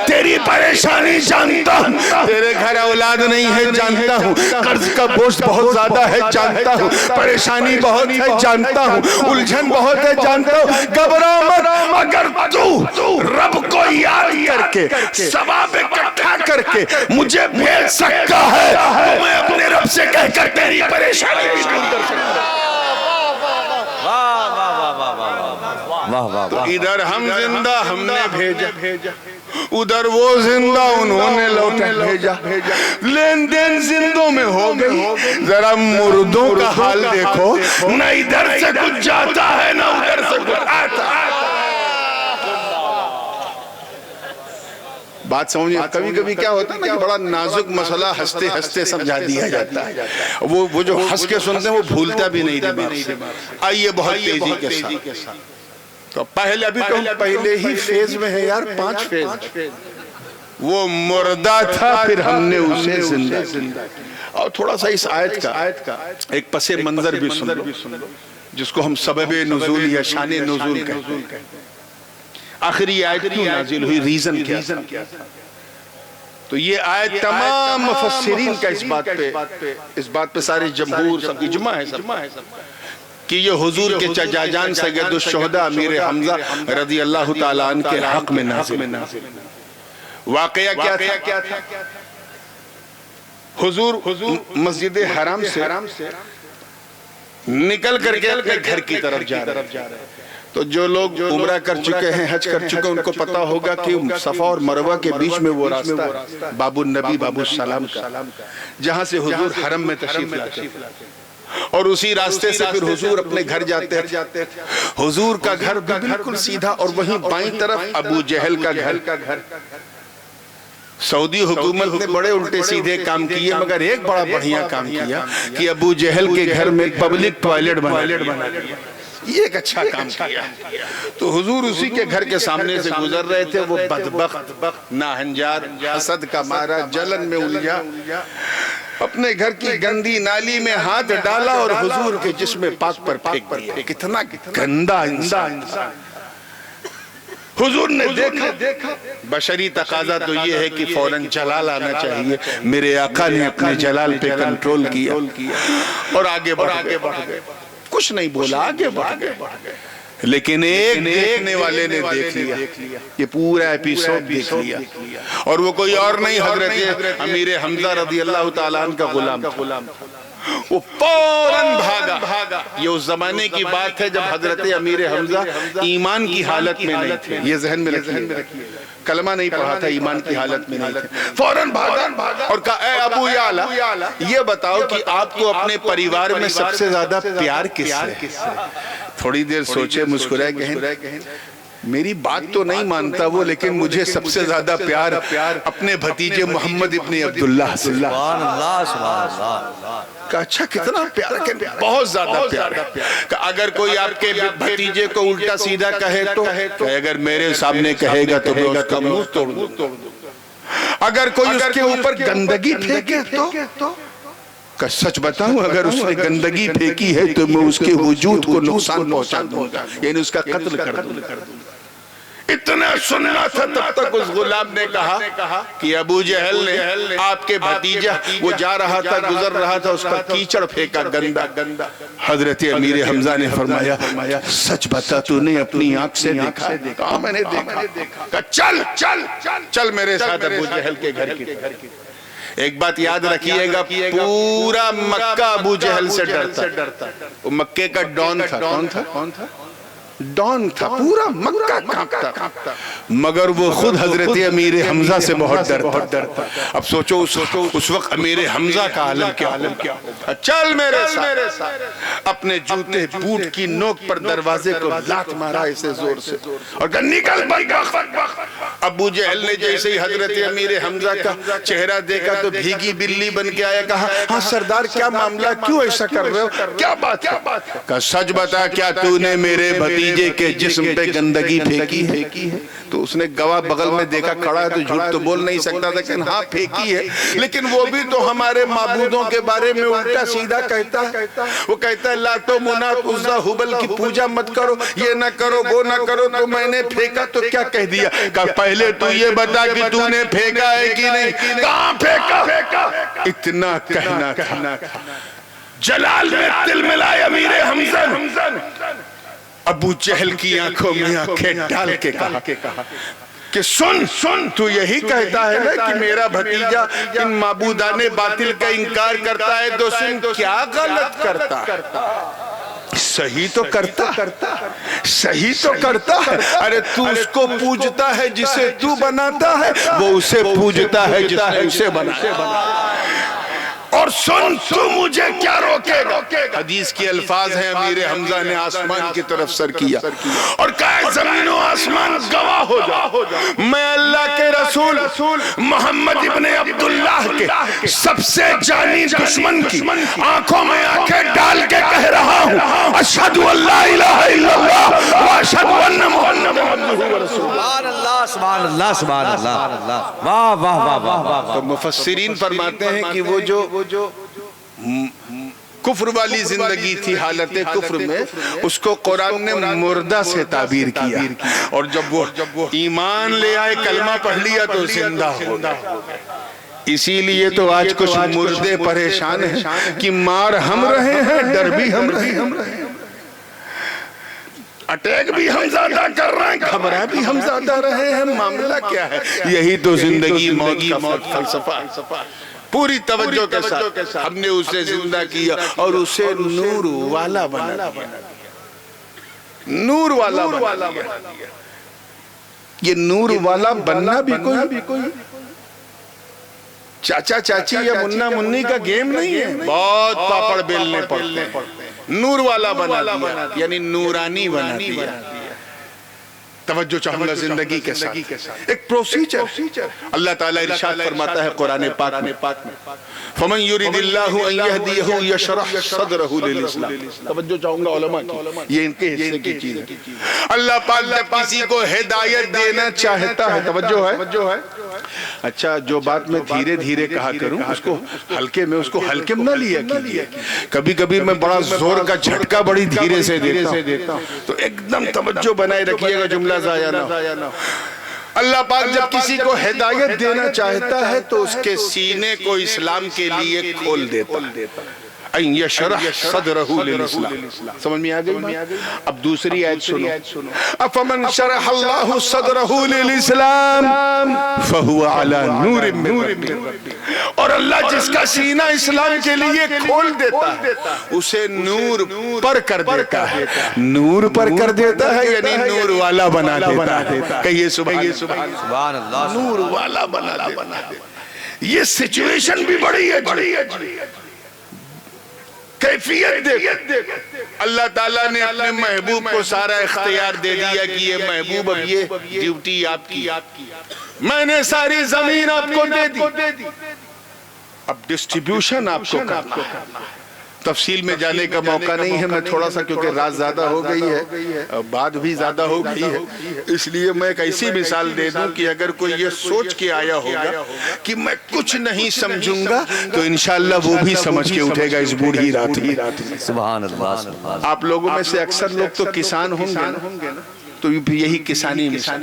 تیری پریشانی جانتا ہوں, تیرے گھر اولاد نہیں ہے جانتا ہوں, قرض کا بوجھ بہت زیادہ ہے جانتا ہوں, پریشانی بہت ہے جانتا ہوں, الجھن بہت ہے جانتا ہوں. گھبرا مت, اگر تو رب کو یاد کر کے ثواب اکٹھا کر کے مجھے بھیج سکتا ہے تو میں اپنے رب سے کہہ کر تیری پریشانی بھی دور کر سکتا ہوں. تو ادھر ہم زندہ ہم نے بھیجا, ادھر وہ زندہ انہوں نے لوٹا بھیجا. لین دین زندوں میں ہو گئی, ذرا مردوں کا حال دیکھو, نہ ادھر سے کچھ جاتا ہے نہ ادھر سے کچھ آتا ہے. بات سمجھیں, کبھی کبھی کیا ہوتا ہے نا کہ بڑا نازک مسئلہ ہنستے ہنستے سمجھا دیا جاتا ہے, وہ جو ہنس کے سنتے ہیں وہ بھولتا بھی نہیں دماغ سے. آئیے بہت تیزی کے ساتھ, تو پہلے ابھی تو پہلے ہی فیز میں ہے یار, 5 فیز. وہ مردہ تھا پھر ہم نے اسے زندہ. اور تھوڑا سا اس آیت کا ایک پس منظر بھی سن لو, جس کو ہم سبب نزول یا شان نزول کہتے ہیں. آخری آیت کیوں نازل ہوئی, ریزن کیا تھا؟ تو یہ آیت تمام مفسرین کا اس بات پہ سارے جمہور سب اجماع ہے کہ یہ حضور کے چچا جان سید الشہداء امیر حمزہ رضی اللہ تعالیٰ عنہ کے حق میں نازل. واقعہ کیا تھا؟ حضور مسجد حرام سے نکل کر کے اپنے گھر کی طرف جا رہے ہیں. تو جو لوگ عمرہ کر چکے ہیں, حج کر چکے ہیں, ان کو پتا ہوگا کہ صفا اور مروہ کے بیچ میں وہ راستہ ہے باب النبی باب السلام کا, جہاں سے حضور حرم میں تشریف لاتے ہیں, اور اسی راستے سے پھر حضور اپنے گھر جاتے ہیں. حضور کا گھر بالکل سیدھا, اور وہیں بائیں طرف ابو جہل کا گھر. سعودی حکومت نے بڑے الٹے سیدھے کام کیے, مگر ایک بڑا بڑھیا کام کیا کہ ابو جہل کے گھر میں پبلک ٹوائلٹ بنا دیا. یہ ایک اچھا کام کیا. تو حضور اسی کے گھر کے سامنے سے گزر رہے تھے, وہ بدبخت ناہنجار حسد کا مارا جلن میں الجھا, اپنے گھر کی گندی نالی میں ہاتھ ڈالا اور حضور کے جسم پاک پر پھینک دیا. کتنا گندا انسان. حضور نے دیکھا, بشری تقاضا تو یہ ہے کہ فوراً جلال آنا چاہیے. میرے آقا نے اپنے جلال پہ کنٹرول کیا اور آگے بڑھ گئے. کچھ نہیں بولا, آگے بڑھ گئے. لیکن ایک دیکھنے والے نے دیکھ لیا, یہ پورا ایپیسوڈ دیکھ لیا, اور وہ کوئی اور نہیں حضرت امیر حمزہ رضی اللہ تعالیٰ عنہ کا غلام. وہ فوراً بھاگا. یہ اس زمانے کی بات ہے جب حضرت امیر حمزہ ایمان کی حالت میں نہیں تھے. یہ ذہن میں رکھیے, کلمہ نہیں پڑھا تھا, ایمان کی حالت میں نہیں تھے. فوراً بھاگا اور کہا اے ابو یعلا یہ بتاؤ کہ آپ کو اپنے پریوار میں سب سے زیادہ پیار کس سے؟ تھوڑی دیر سوچے, مسکرائے, کہیں میری بات تو نہیں مانتا وہ, لیکن مجھے سب سے زیادہ پیار اپنے بھتیجے محمد ابن عبداللہ سے. سبحان اللہ سبحان اللہ. کہ اچھا کتنا پیار, کہ بہت زیادہ پیار. کہ اگر کوئی آپ کے بھتیجے کو الٹا سیدھا کہے تو کہ اگر میرے سامنے کہے گا تو میں اس کا منہ توڑ دوں. اگر کوئی اس کے اوپر گندگی پھینکے تو کہ سچ بتاؤں اگر اس نے گندگی پھینکی ہے تو میں اس کے وجود کو نقصان پہنچا دوں گا, یعنی اس کا قتل کر دوں گا. اتنا سننا تھا تب تک اس غلام نے کہا کہ ابو جہل نے آپ کے بھتیجہ وہ جا رہا تھا, گزر رہا تھا, اس کا کیچڑ پھینکا گندا. حضرت امیر حمزہ نے فرمایا سچ بتا تو نے اپنی آنکھ سے دیکھا؟ کہا میں نے دیکھا. کہا چل میرے ساتھ ابو جہل کے گھر کی. ایک بات یاد رکھیے گا, پورا مکہ ابو جہل سے ڈرتا. وہ مکے کا ڈون تھا. کون تھا؟ ڈون تھا. پورا مکہ کانپتا, مگر وہ خود حضرت امیر حمزہ سے بہت ڈرتا. اب سوچو اس وقت امیر حمزہ کا عالم کیا. چل میرے ساتھ. اپنے جوتے بوٹ کی نوک پر دروازے کو لات مارا اسے زور سے اور کہا نکل بھاگ. ابو جہل نے جیسے ہی حضرت امیر حمزہ کا چہرہ دیکھا تو بھیگی بلی بن کے آیا. کہا ہاں سردار کیا معاملہ, کیوں ایسا کر رہے ہو, کیا بات ہے؟ کہا سچ بتا کیا تو نے میرے بھتیجے کے جسم پہ گندگی پھینکی ہے؟ تو اس نے گواہ بغل میں دیکھا کھڑا ہے تو جھوٹ تو بول نہیں سکتا تھا, لیکن ہاں پھینکی ہے. لیکن وہ بھی تو ہمارے معبودوں کے بارے میں الٹا سیدھا کہتا ہے. وہ کہتا ہے لات و منات عزا ہبل کی پوجا مت کرو, یہ نہ کرو, وہ نہ کرو. تو میں نے پھینکا تو کیا کہہ دیا؟ کہا پہلے تو یہ بتا کہ تو نے پھینکا ہے کہ نہیں. کہاں پھینکا؟ اتنا کہنا تھا. جلال میں تل ملائے امیر حمزہ. ابو جہل کی آنکھوں میں آنکھیں ڈال کے کہا کہ سن تو یہی کہتا ہے نا کہ میرا بھتیجا ان معبودان باطل کا انکار کرتا ہے, تو سن کیا غلط کرتا؟ صحیح تو کرتا. ارے تو اس کو پوجتا ہے جسے تو بناتا ہے, وہ اسے پوجتا ہے جس نے اسے بنایا. اور سن تو مجھے کیا روکے گا؟ حدیث کی الفاظ ہیں امیر حمزہ نے آسمان کی طرف سر کیا اور کہا زمین و آسمان گواہ ہو جا, میں اللہ کے رسول محمد ابن عبداللہ کے سب سے جانی دشمن کی آنکھوں میں آنکھیں ڈال کے کہہ رہا ہوں اشہد ان لا الہ الا اللہ و اشہد ان محمد عبدہ و رسولہ. سبحان اللہ سبحان اللہ سبحان اللہ. واہ واہ واہ واہ. تو مفسرین فرماتے ہیں کہ وہ جو کفر والی زندگی تھی, حالت کفر میں, اس کو قرآن نے مردہ سے تعبیر کیا, اور جب وہ ایمان لے آئے, کلمہ پڑھ لیا تو زندہ ہو گئے. اسی لیے تو آج کچھ مردے پریشان ہیں کہ مار ہم رہے ہیں, ڈر بھی ہم رہے ہیں, اٹیک بھی ہم زیادہ کر رہے ہیں, گھبرا بھی ہم زیادہ رہے ہیں. معاملہ کیا ہے؟ یہی تو زندگی موت کا فلسفہ. پوری توجہ کے ساتھ ہم نے اسے زندہ کیا اور اسے نور والا بنا دیا. نور والا بنا دیا. یہ نور والا بننا بھی کوئی چاچا چاچی یا منا منی کا گیم نہیں ہے, بہت پاپڑ بیلنے پڑتے ہیں. نور والا بنا دیا, یعنی نورانی بنا دیا. توجہ چاہوں گا زندگی کے ساتھ ایک پروسیجر. اللہ تعالیٰ ارشاد فرماتا ہے قرآن پاک میں فَمَنْ يُرِدِ اللَّهُ أَنْ يَهْدِيَهُ يَشْرَحْ صَدْرَهُ لِلْإِسْلَامِ. توجہ چاہوں گا علماء کی, یہ ان کے حصے کی چیز ہے. اللہ پاک جب کسی کو ہدایت دینا چاہتا ہے, توجہ ہے, اچھا جو بات میں دھیرے دھیرے کہا کروں اس کو ہلکے میں نہ لیا کیجئے. کبھی کبھی میں بڑا زور کا جھٹکا بڑی دھیرے سے دیتا ہوں, تو ایک دم توجہ بنائے رکھیے گا, جملہ ضائع نہ. اللہ پاک جب کسی کو ہدایت دینا چاہتا ہے تو اس کے سینے کو اسلام کے لیے کھول دیتا. ان یشرح صدرہ للاسلام. سمجھ میں آ گئی؟ اب دوسری آیت سنو. افمن شرح اللہ صدرہ للاسلام فہو علی نور من ربہ. اور اللہ جس کا سینہ اسلام کے لیے کھول دیتا ہے اسے نور پر کر دیتا ہے. نور پر کر دیتا ہے یعنی نور والا بنا دیتا ہے. کہیے سبحان اللہ. نور والا بنا دیتا ہے. یہ سچویشن بھی بڑی ہے. کیفیت دیکھ. اللہ تعالیٰ نے اپنے محبوب کو سارا اختیار دے دیا کہ یہ محبوب اب یہ ڈیوٹی آپ کی. میں نے ساری زمین آپ کو دے دی. اب ڈسٹریبیوشن آپ کو کرنا ہے. تفصیل میں جانے کا موقع نہیں ہے. میں تھوڑا سا کیونکہ رات زیادہ ہو گئی ہے, بات بھی زیادہ ہو گئی ہے, اس لیے میں ایک ایسی مثال دے دوں کہ اگر کوئی یہ سوچ کے آیا ہوگا کہ میں کچھ نہیں سمجھوں گا تو انشاءاللہ وہ بھی سمجھ کے اٹھے گا اس بوڑھی رات میں. سبحان اللہ. آپ لوگوں میں سے اکثر لوگ تو کسان ہوں گے نا, تو یہی کسانی مثال.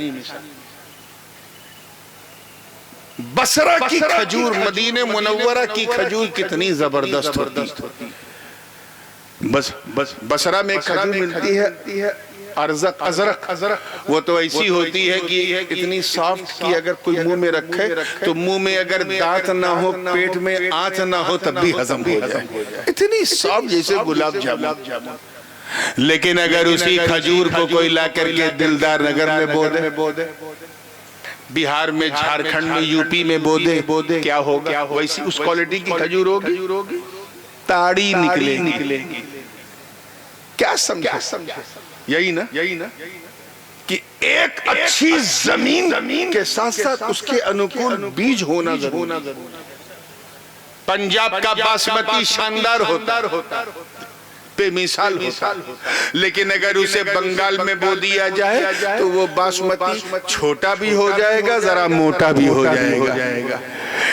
بصرہ کی کھجور, مدینہ منورہ کی کھجور کتنی زبردست ہوتی. بصرہ میں کھجور ملتی ہے ازرق. وہ تو ایسی ہوتی ہے کہ اتنی سافٹ کہ اگر کوئی منہ میں رکھے تو منہ میں اگر دانت نہ ہو, پیٹ میں آنچ نہ ہو تب بھی ہضم ہو جائے. اتنی سافٹ جیسے گلاب جامن. لیکن اگر اسی کھجور کو کوئی لا کر کے دلدار نگر میں بو دے, بہار میں, جھارکھنڈ میں, یو پی میں بو دے, کیا ہوگا؟ ویسی اس کوالٹی کی کھجور ہوگی, تاڑی نکلے گی. کیا سمجھا؟ یہی نا کہ ایک اچھی زمین کے ساتھ ساتھ اس کے انوکول بیج ہونا ضروری. پنجاب کا باسمتی شاندار ہوتا بے مثال ہوتا, لیکن اگر اسے بنگال میں بو دیا جائے تو وہ باسمتی چھوٹا بھی ہو جائے گا, ذرا موٹا بھی ہو جائے گا.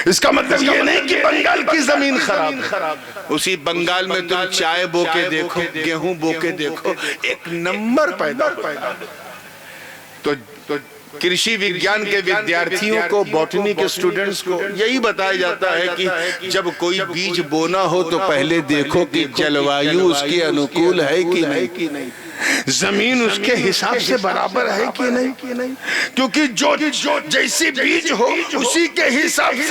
اس کا مطلب یہ نہیں کہ بنگال کی زمین خراب ہے. اسی بنگال میں تم چائے بو کے دیکھو, گیہوں بو کے دیکھو, ایک نمبر پیدا. تو کرشی وگیان کے ودیارتھیوں کو, باٹنی کے سٹوڈنٹس کو یہی بتایا جاتا ہے کہ جب کوئی بیج بونا ہو تو پہلے دیکھو کہ جلوایو اس کے انوکول ہے کہ نہیں, زمین اس کے حساب سے برابر ہے کہ نہیں, کیونکہ جو جیسی بیج ہو اسی کے حساب سے